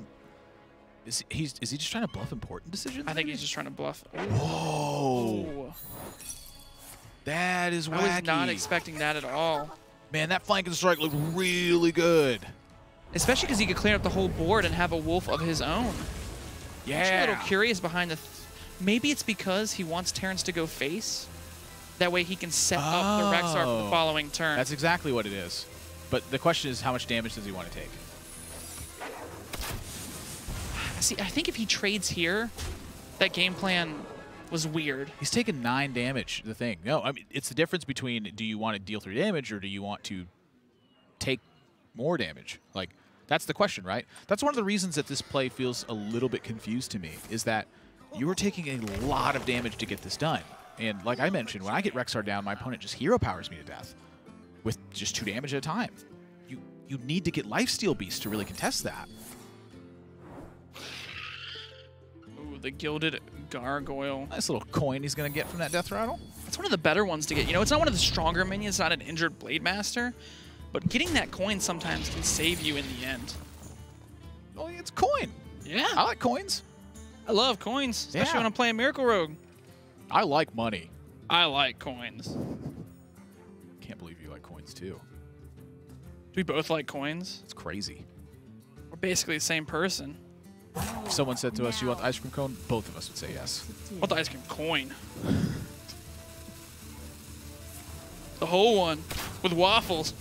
Is he just trying to bluff important decisions?
I think he's just trying to bluff.
Whoa. That is wacky.
I was not expecting that at all.
Man, that Flanking Strike looked really good.
Especially because he could clear up the whole board and have a wolf of his own.
Yeah.
I'm actually a little curious behind the... Maybe it's because he wants Terrence to go face. That way he can set up the Rexar for the following turn.
That's exactly what it is. But the question is, how much damage does he want to take?
See, I think if he trades here, that game plan was weird.
He's taken 9 damage, the thing. No, I mean, it's the difference between do you want to deal 3 damage or do you want to take more damage? Like, that's the question, right? That's one of the reasons that this play feels a little bit confused to me, is that you are taking a lot of damage to get this done. And like I mentioned, when I get Rexar down, my opponent just hero powers me to death with just 2 damage at a time. You need to get Lifesteal Beast to really contest that.
Ooh, the Gilded Gargoyle.
Nice little coin he's going to get from that Death Rattle.
It's one of the better ones to get. You know, it's not one of the stronger minions, it's not an injured Blade Master, but getting that coin sometimes can save you in the end.
Oh, it's a coin.
Yeah.
I like coins.
I love coins, especially when I'm playing Miracle Rogue.
I like money.
I like coins.
Can't believe you like coins too.
Do we both like coins?
It's crazy.
We're basically the same person.
If someone said to us, you want the ice cream cone? Both of us would say yes.
I want the ice cream coin. The whole one with waffles.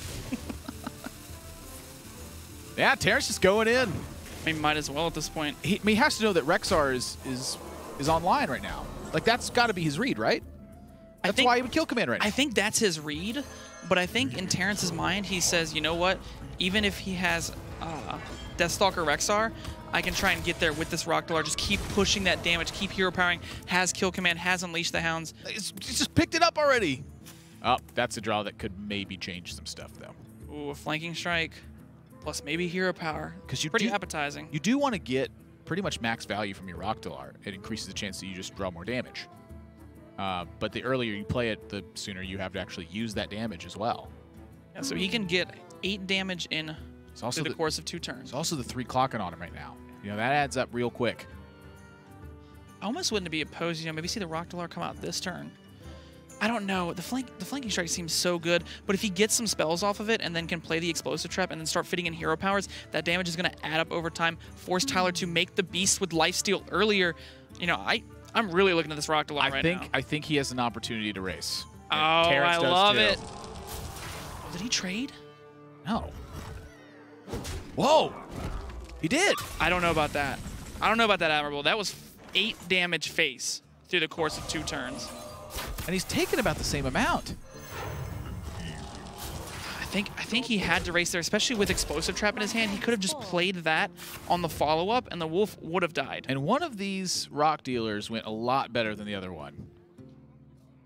Yeah, Terrence is going in.
I mean, might as well at this point.
He has to know that Rexar is online right now. Like, that's got to be his read, right? That's why he would kill command right now.
I think that's his read, But I think in Terrence's mind, he says, you know what? Even if he has Deathstalker Rexar, I can try and get there with this Rockdollar. Just keep pushing that damage, keep hero powering, has Kill Command, has Unleash the Hounds.
He's just picked it up already. Oh, that's a draw that could maybe change some stuff, though.
Ooh, a Flanking Strike, plus maybe hero power.
Because
pretty appetizing.
You do want to get pretty much max value from your Rockdollar. It increases the chance that you just draw more damage. But the earlier you play it, the sooner you have to actually use that damage as well.
Yeah, so he can get 8 damage in through the course of 2 turns.
It's also the 3 clocking on him right now. You know, that adds up real quick.
I almost wouldn't be opposed, you know, maybe see the Rockdollar come out this turn. I don't know. The Flanking Strike seems so good, but if he gets some spells off of it and then can play the Explosive Trap and then start fitting in hero powers, that damage is going to add up over time, force Tyler to make the Beast with Lifesteal earlier. You know, I'm really looking at this Rockdollar right now.
I think he has an opportunity to race.
Oh, I love it. Oh, did he trade?
No. Whoa. He did.
I don't know about that. I don't know about that, Admirable. That was 8 damage face through the course of 2 turns.
And he's taken about the same amount.
I think he had to race there, especially with Explosive Trap in his hand. He could have just played that on the follow-up, and the Wolf would have died.
And one of these rock dealers went a lot better than the other one.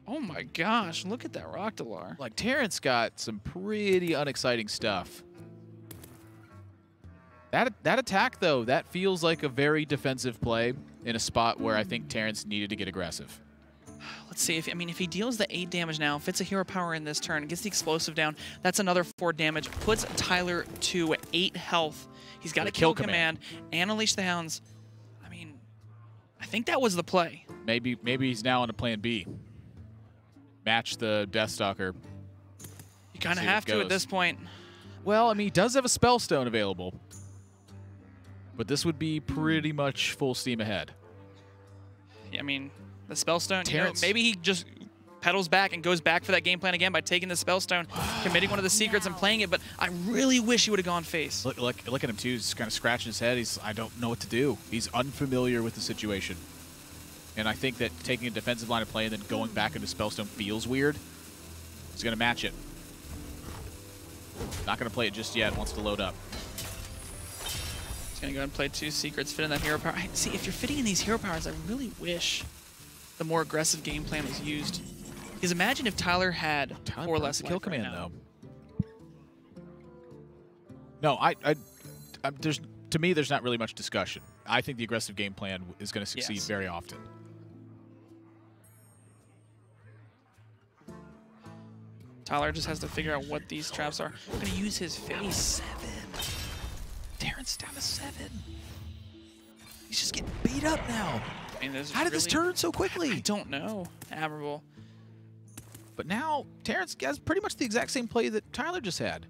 Oh my gosh, look at that Rockdollar.
Like, Terrence got some pretty unexciting stuff. That attack, though, that feels like a very defensive play in a spot where I think Terrence needed to get aggressive.
Let's see. If he deals the 8 damage now, fits a hero power in this turn, gets the explosive down, that's another 4 damage, puts Tyler to 8 health. He's got a kill command and Unleash the Hounds. I mean, I think that was the play.
Maybe he's now on a plan B. Match the Deathstalker.
You kind of have to at this point.
Well, I mean, he does have a Spellstone available. But this would be pretty much full steam ahead.
Yeah, I mean, the Spellstone, you know, maybe he just pedals back and goes back for that game plan again by taking the Spellstone, committing one of the secrets and playing it, but I really wish he would have gone face.
Look at him, too. He's kind of scratching his head. I don't know what to do. He's unfamiliar with the situation. And I think that taking a defensive line of play and then going back into Spellstone feels weird. He's going to match it. Not going to play it just yet. Wants to load up.
He's going to go ahead and play 2 secrets, fit in that hero power. See, if you're fitting in these hero powers, I really wish the more aggressive game plan was used. Because imagine if Tyler had 4 less
kill command, though. No, to me, there's not really much discussion. I think the aggressive game plan is going to succeed very often.
Tyler just has to figure out what these traps are. I'm going to use his face.
7. Terrence down to 7. He's just getting beat up now.
I mean,
how did this turn so quickly?
I don't know. Admirable.
But now Terrence has pretty much the exact same play that Tyler just had.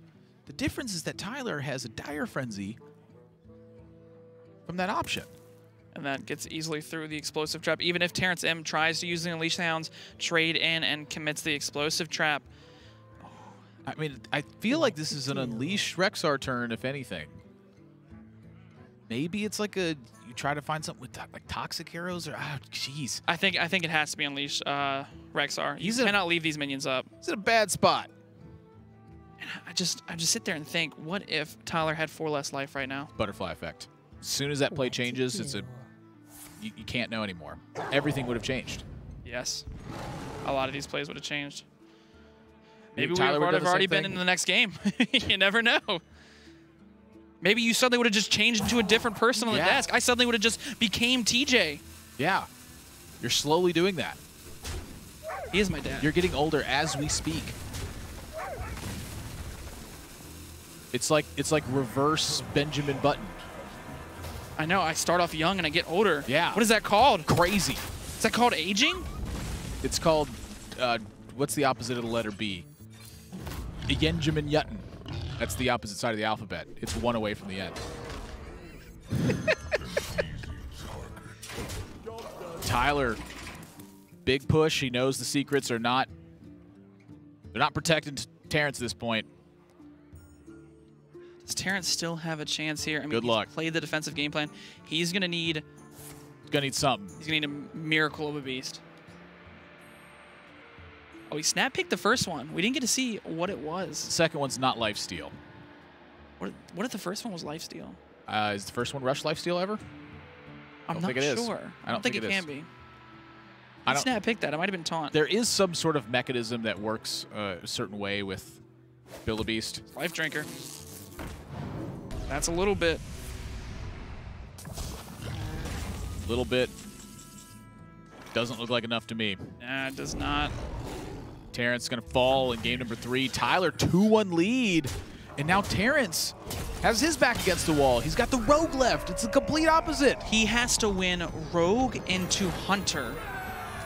The difference is that Tyler has a Dire Frenzy from that option.
And that gets easily through the Explosive Trap. Even if Terrencem tries to use the Unleash the Hounds, trade in, and commits the Explosive Trap.
I mean, I feel like this is an Unleash Rexar turn, if anything. Maybe it's like you try to find something with like Toxic Arrows or jeez.
I think it has to be Unleash Rexar. You cannot leave these minions up.
He's in a bad spot.
And I just sit there and think, what if Tyler had 4 less life right now?
Butterfly effect. As soon as that play changes, you can't know anymore. Everything would have changed.
Yes, a lot of these plays would have changed. Maybe we
Tyler
would have already been in the next game. You never know. Maybe you suddenly would have just changed into a different person on the desk. I suddenly would have just became TJ.
Yeah. You're slowly doing that.
He is my dad.
You're getting older as we speak. It's like reverse Benjamin Button.
I know. I start off young and I get older.
Yeah.
What is that called?
Crazy.
Is that called aging?
It's called, what's the opposite of the letter B? Benjamin Button. That's the opposite side of the alphabet. It's 1 away from the end. Tyler, big push. He knows the secrets are not. They're not protecting Terrence at this point.
Does Terrence still have a chance here? I mean,
good luck.
He's played the defensive game plan. He's gonna need.
He's gonna need something.
He's gonna need a miracle of a beast. Oh, he snap picked the first one. We didn't get to see what it was.
Second one's not lifesteal.
What if the first one was lifesteal?
Is the first one Rush lifesteal ever?
I'm not sure. I don't think it can be. I don't snap pick that. It might have been taunt.
There is some sort of mechanism that works a certain way with Build-A-Beast.
Life Drinker. That's a little bit.
Little bit. Doesn't look like enough to me.
Nah, it does not.
Terrence going to fall in game number 3. Tyler, 2-1 lead. And now Terrence has his back against the wall. He's got the Rogue left. It's the complete opposite.
He has to win Rogue into Hunter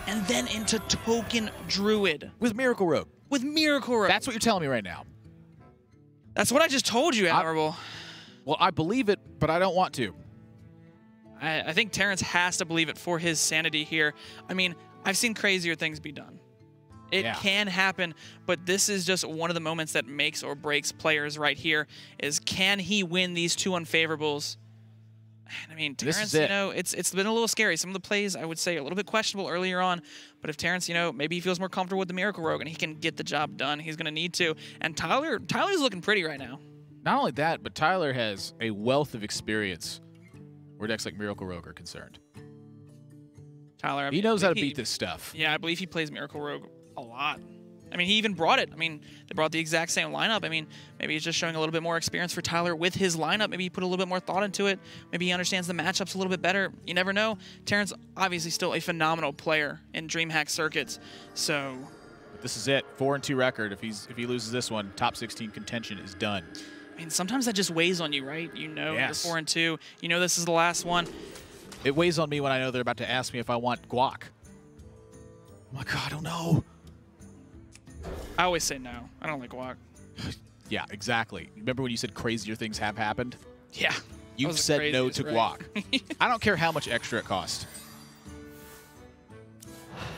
and then into Token Druid.
With Miracle Rogue.
With Miracle Rogue.
That's what you're telling me right now.
That's what I just told you, Admirable.
Well, I believe it, but I don't want to.
I think Terrence has to believe it for his sanity here. I mean, I've seen crazier things be done. It can happen, but this is just one of the moments that makes or breaks players right here, is can he win these 2 unfavorables? I mean, Terrence, you know, it's been a little scary. Some of the plays, I would say, are a little bit questionable earlier on, but if Terrence, you know, maybe he feels more comfortable with the Miracle Rogue and he can get the job done, he's going to need to. And Tyler's looking pretty right now.
Not only that, but Tyler has a wealth of experience where decks like Miracle Rogue are concerned.
Tyler,
he knows how to beat this stuff.
Yeah, I believe he plays Miracle Rogue a lot. I mean, he even brought it. I mean, they brought the exact same lineup. I mean, maybe he's just showing a little bit more experience for Tyler with his lineup. Maybe he put a little bit more thought into it. Maybe he understands the matchups a little bit better. You never know. Terrence, obviously still a phenomenal player in DreamHack circuits. So
but this is it. 4-2 record. If he loses this one, top 16 contention is done.
I mean, sometimes that just weighs on you, right? You know, you're 4-2. You know this is the last one.
It weighs on me when I know they're about to ask me if I want guac. I'm like, God, I don't know.
I always say no. I don't like guac.
Yeah, exactly. Remember when you said crazier things have happened?
Yeah.
You've said no to guac. I don't care how much extra it costs.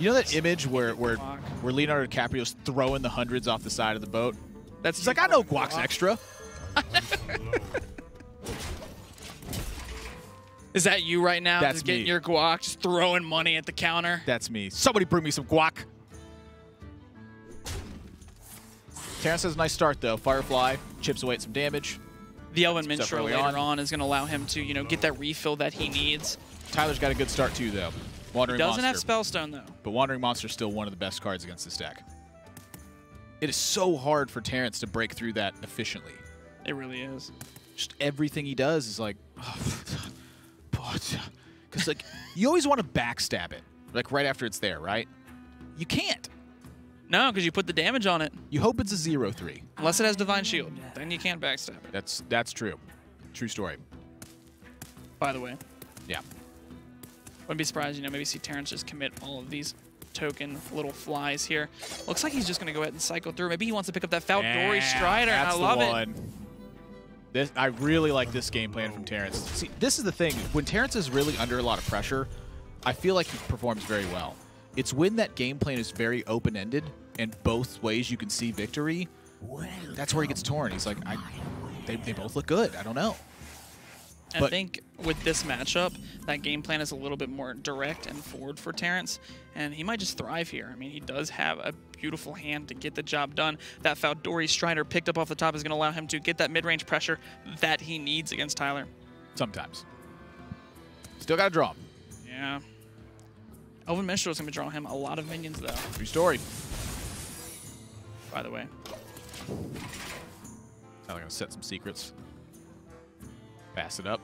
You know that image where Leonardo DiCaprio's throwing the hundreds off the side of the boat? He's like, I know guac's extra.
Is that you right now?
That's
just getting
me.
your guac, just throwing money at the counter?
That's me. Somebody bring me some guac. Terrence has a nice start, though. Firefly chips away at some damage.
The Elven Minstrel later on is going to allow him to, you know, get that refill that he needs.
Tyler's got a good start, too, though. Wandering
He doesn't
Monster.
have Spellstone, though.
But Wandering Monster is still one of the best cards against this deck. It is so hard for Terrence to break through that efficiently.
It really is.
Just everything he does is like, because like you always want to backstab it, like right after it's there, right? You can't.
No, because you put the damage on it.
You hope it's a 0-3.
Unless it has Divine Shield, then you can't backstab it.
That's true. True story.
By the way.
Yeah.
Wouldn't be surprised, you know, maybe see Terrence just commit all of these token little flies here. Looks like he's just going to go ahead and cycle through. Maybe he wants to pick up that Faldori Strider.
That's
I love
the
it.
one. I really like this game plan from Terrence. See, this is the thing. When Terrence is really under a lot of pressure, I feel like he performs very well. It's when that game plan is very open-ended and both ways you can see victory, that's where he gets torn. He's like, they both look good. I don't know.
I think with this matchup, that game plan is a little bit more direct and forward for Terrence, and he might just thrive here. I mean, he does have a beautiful hand to get the job done. That Faldori Strider picked up off the top is going to allow him to get that mid-range pressure that he needs against Tyler.
Sometimes. Still got to draw him.
Yeah. Elven Minstrel is going to draw him a lot of minions, though.
True story.
By the way.
I'm going to set some secrets. Pass it up.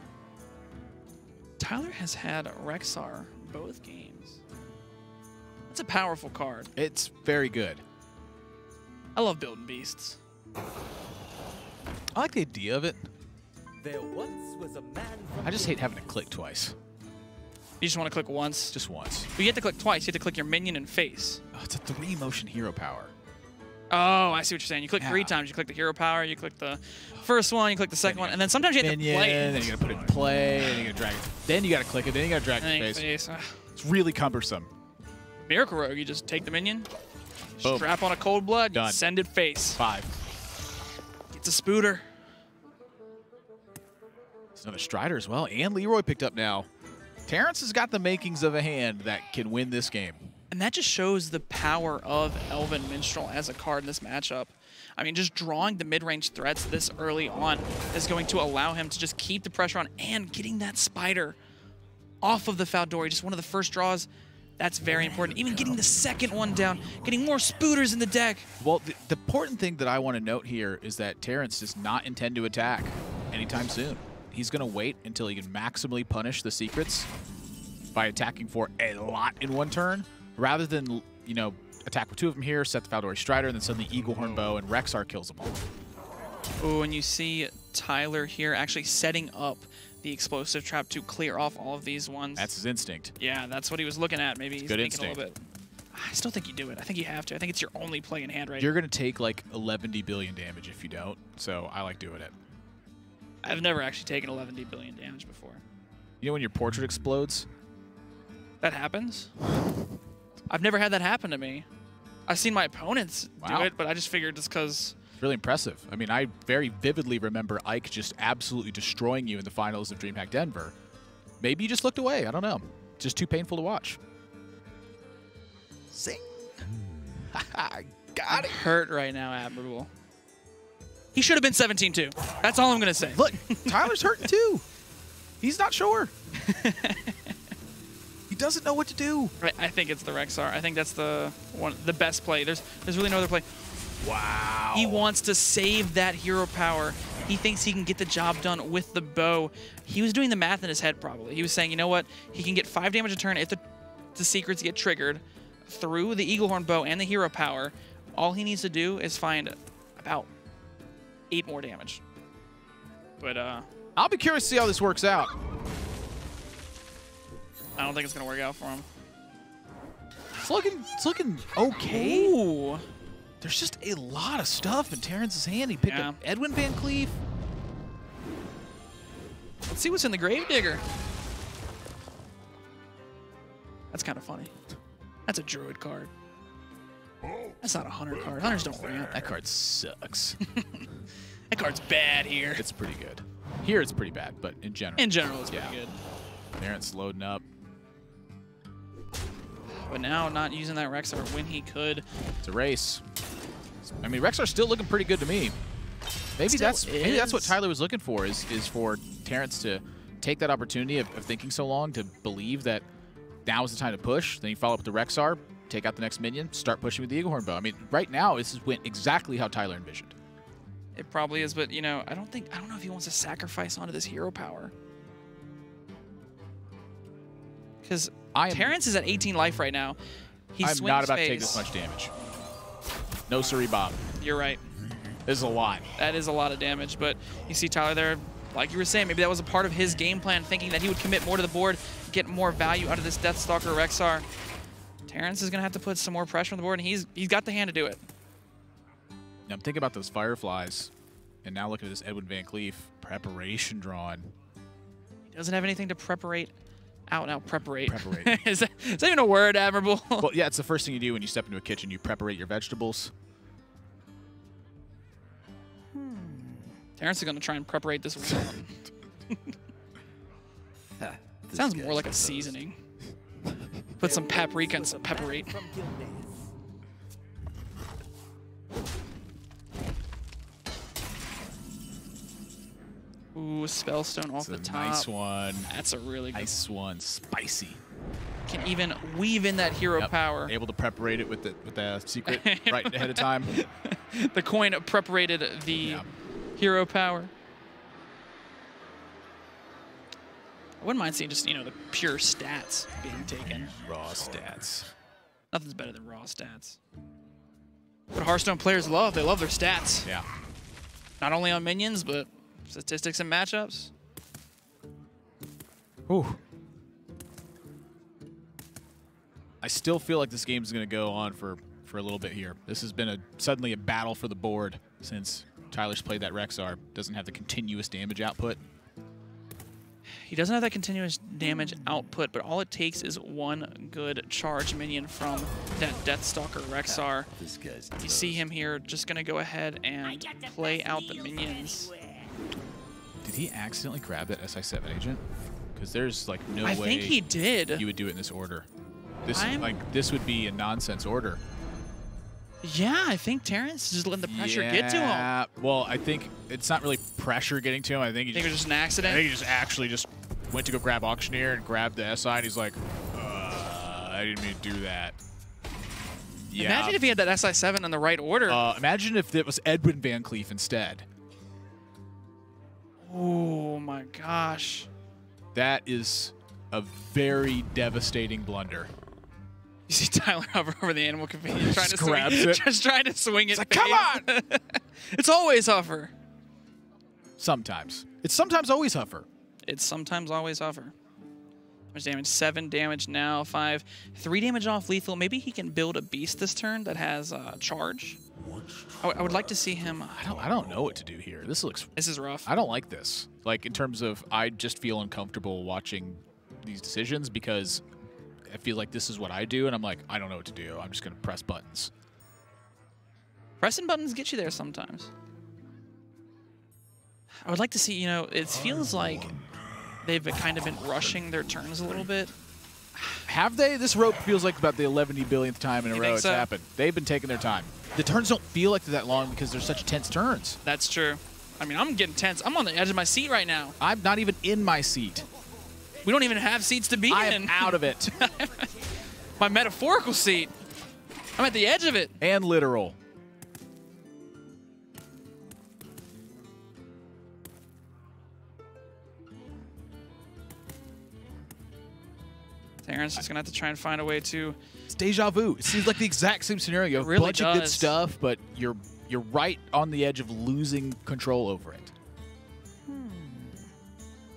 Tyler has had Rexar both games. It's a powerful card.
It's very good.
I love building beasts.
I like the idea of it.
There once was a man from
I just hate having to click twice.
You just want to click once?
Just once.
But you have to click twice. You have to click your minion and face.
Oh, it's a 3 motion hero power.
Oh, I see what you're saying. You click 3 times. You click the hero power. You click the first one. You click the second one. And then sometimes you have to play it.
Then you got to put it in play. Then you got to drag it. Then you got to click it. Then you got to drag it to face. It's really cumbersome.
Miracle Rogue, you just take the minion,
Boom.
strap on a cold blood,
Done.
you send it face.
5.
It's a spooter.
It's another Strider as well. And Leroy picked up now. Terrence has got the makings of a hand that can win this game.
And that just shows the power of Elven Minstrel as a card in this matchup. I mean, just drawing the mid-range threats this early on is going to allow him to just keep the pressure on, and getting that spider off of the Faldori, just one of the first draws. That's very important. Even getting the second one down, getting more spooters in the deck.
Well, the important thing that I want to note here is that Terrence does not intend to attack anytime soon. He's going to wait until he can maximally punish the secrets by attacking for a lot in one turn, rather than, you know, attack with two of them here, set the Faldori Strider, and then suddenly Eaglehorn Bow and Rexar kills them all.
Oh, and you see Tyler here actually setting up the explosive trap to clear off all of these ones.
That's his instinct.
Yeah, that's what he was looking at. Maybe he's
Good
thinking
instinct.
a little bit. I still think you do it. I think you have to. I think it's your only play in hand right
You're going to take like 11 billion damage if you don't, so I like doing it.
I've never actually taken 11 billion damage before.
You know when your portrait explodes?
That happens? I've never had that happen to me. I've seen my opponents do
Wow.
it, but I just figured it's because...
Really impressive. I mean, I very vividly remember Ike just absolutely destroying you in the finals of DreamHack Denver. Maybe you just looked away. I don't know. Just too painful to watch. Zing. Got it.
hurt right now, Admirable. He should have been 17-2. That's all I'm going to say.
Look, Tyler's hurting too. He's not sure. He doesn't know what to do.
Right, I think it's the Rexar. I think that's the best play. There's really no other play.
Wow.
He wants to save that hero power. He thinks he can get the job done with the bow. He was doing the math in his head probably. He was saying, you know what? He can get 5 damage a turn if the secrets get triggered through the Eaglehorn bow and the hero power. All he needs to do is find about 8 more damage. But
I'll be curious to see how this works out.
I don't think it's going to work out for him.
It's looking okay.
Ooh.
There's just a lot of stuff in Terrence's hand. He picked up Edwin Van Cleef.
Let's see what's in the Gravedigger. That's kind of funny. That's a Druid card. That's not a Hunter card. Hunters don't ramp.
That card sucks.
That card's bad here.
It's pretty good. Here it's pretty bad, but in general.
In general, it's pretty good.
Terrence loading up.
But now not using that Rexar when he could.
It's a race. I mean, Rexar's still looking pretty good to me. Maybe that's what Tyler was looking for, is for Terrence to take that opportunity of thinking so long to believe that now is the time to push. Then you follow up with the Rexar, take out the next minion, start pushing with the Eaglehorn bow. I mean, right now this went exactly how Tyler envisioned.
It probably is, but you know, I don't know if he wants to sacrifice onto this hero power. Because Terrence is at 18 life right now.
I'm not about to take this much damage. No siree, Bob.
You're right.
This is a lot.
That is a lot of damage, but you see Tyler there, like you were saying, maybe that was a part of his game plan, thinking that he would commit more to the board, get more value out of this Deathstalker Rexar. Terrence is going to have to put some more pressure on the board, and he's got the hand to do it.
Now I'm thinking about those Fireflies, and now look at this Edwin Van Cleef. Preparation drawn.
He doesn't have anything to preparate. Out now, preparate.
Preparate.
is that even a word, Admirable?
Well, yeah, it's the first thing you do when you step into a kitchen. You preparate your vegetables.
Terrence is going to try and preparate this one. Sounds more like a seasoning. Put some paprika and some pepperate. Ooh, Spellstone off the top.
Nice one.
That's a really good
Nice one. Spicy.
Can even weave in that hero power.
Able to preparate it with the secret right ahead of time.
The coin preparated the hero power. I wouldn't mind seeing just, you know, the pure stats being taken.
Raw stats.
Nothing's better than raw stats. What Hearthstone players love, they love their stats.
Yeah.
Not only on minions, but statistics and matchups.
Ooh. I still feel like this game's going to go on for a little bit here. This has been suddenly a battle for the board since Tyler's played that Rexar. Doesn't have the continuous damage output.
He doesn't have that continuous damage output, but all it takes is one good charge minion from that Deathstalker Rexar. You see him here, just going to go ahead and play out the minions.
Did he accidentally grab that SI7 agent? Because there's like no way
I think he did.
you would do it in this order. This would be a nonsense order.
Yeah, I think Terrence is just letting the pressure get to him.
Yeah, well, I think it's not really pressure getting to him. I think
it was just an accident?
I think he just actually just went to go grab Auctioneer and grabbed the SI, and he's like, I didn't mean to do that. Yeah.
Imagine if he had that SI7 in the right order.
Imagine if it was Edwin Van Cleef instead.
Oh, my gosh.
That is a very devastating blunder.
You see Tyler hover over the animal convenience trying to
grabs
swing,
it.
just trying to swing it.
Like, come on!
It's always Huffer.
Sometimes. It's sometimes always Huffer.
It's sometimes always Huffer. Much damage? 7 damage now. 5. 3 damage off lethal. Maybe he can build a beast this turn that has charge. I would like to see him.
I don't know what to do here. This
is rough.
I don't like this. Like, in terms of, I just feel uncomfortable watching these decisions because I feel like this is what I do, and I'm like, I don't know what to do. I'm just going to press buttons.
Pressing buttons get you there sometimes. I would like to see, you know, it feels like they've kind of been rushing their turns a little bit.
Have they? This rope feels like about the 11 billionth time in a row it's
so?
happened. They've been taking their time. The turns don't feel like they're that long because they're such tense turns.
That's true. I mean, I'm getting tense. I'm on the edge of my seat right now.
I'm not even in my seat.
We don't even have seats to be in.
I am out of it.
My metaphorical seat. I'm at the edge of it.
And literal.
Terrence is going to have to try and find a way to...
It's deja vu. It seems like the exact same scenario. You have
really
a bunch of good stuff, but you're right on the edge of losing control over it.
I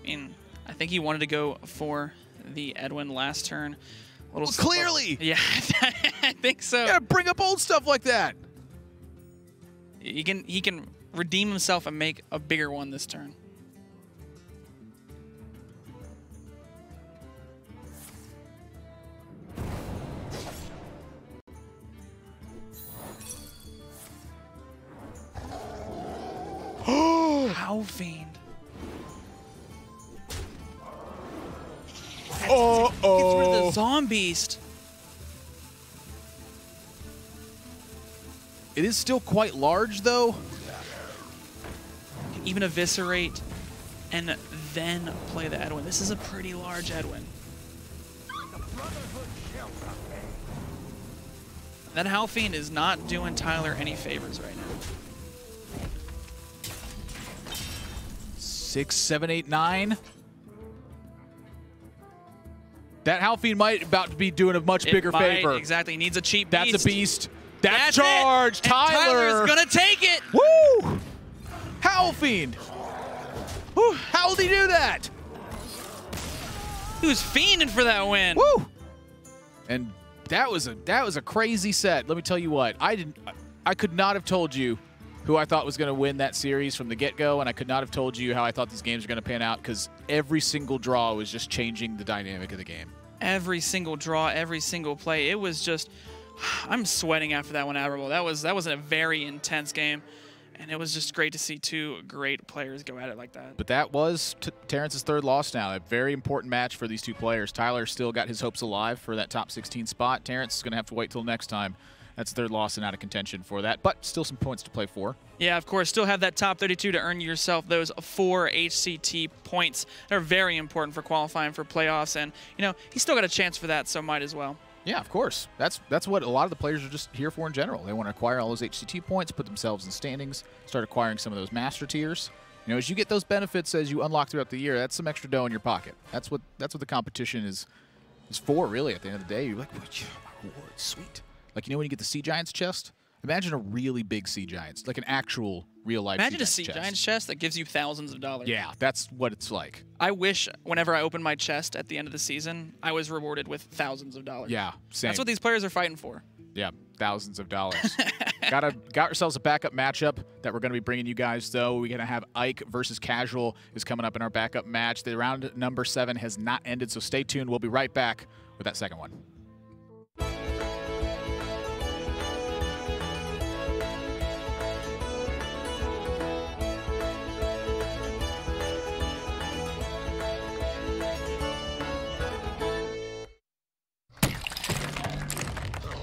mean, I think he wanted to go for the Edwin last turn.
Well, clearly!
Yeah, I think so.
You gotta bring up old stuff like that.
He can redeem himself and make a bigger one this turn. How Fiend.
Oh,
Gets rid of the Zombeast.
It is still quite large, though.
Can even eviscerate and then play the Edwin. This is a pretty large Edwin. That Halfiend is not doing Tyler any favors right now.
6, 7, 8, 9. That Halfiend might about to be doing a much bigger favor.
Exactly. He needs a cheap
beast.
beast.
That's a beast. That's charge.
It.
Tyler's
going to take it.
Woo! Halfiend. Woo! How did he do that?
He was fiending for that win.
Woo! And that was a crazy set. Let me tell you what. I could not have told you who I thought was going to win that series from the get-go, and I could not have told you how I thought these games were going to pan out because every single draw was just changing the dynamic of the game.
Every single draw, every single play, it was just, I'm sweating after that one, Admirable. That was a very intense game, and it was just great to see two great players go at it like that.
But that was Terrence's third loss now. A very important match for these two players. Tyler still got his hopes alive for that top 16 spot. Terrence is going to have to wait till next time. That's third loss and out of contention for that, but still some points to play for.
Yeah, of course, still have that top 32 to earn yourself those 4 HCT points. They're very important for qualifying for playoffs, and, you know, he's still got a chance for that, so might as well.
Yeah, of course. That's what a lot of the players are just here for in general. They want to acquire all those HCT points, put themselves in standings, start acquiring some of those master tiers. You know, as you get those benefits as you unlock throughout the year, that's some extra dough in your pocket. That's what the competition is for, really, at the end of the day. You're like, oh, yeah, my reward, sweet. Like, you know when you get the Sea Giants chest? Imagine a really big Sea Giants, like an actual real-life
Imagine a Sea Giants chest that gives you thousands of dollars.
Yeah, that's what it's like.
I wish whenever I opened my chest at the end of the season, I was rewarded with thousands of dollars.
Yeah, same.
That's what these players are fighting for.
Yeah, thousands of dollars. Got ourselves a backup matchup that we're going to be bringing you guys, though. We're going to have Ike versus Casual is coming up in our backup match. The round number 7 has not ended, so stay tuned. We'll be right back with that second one.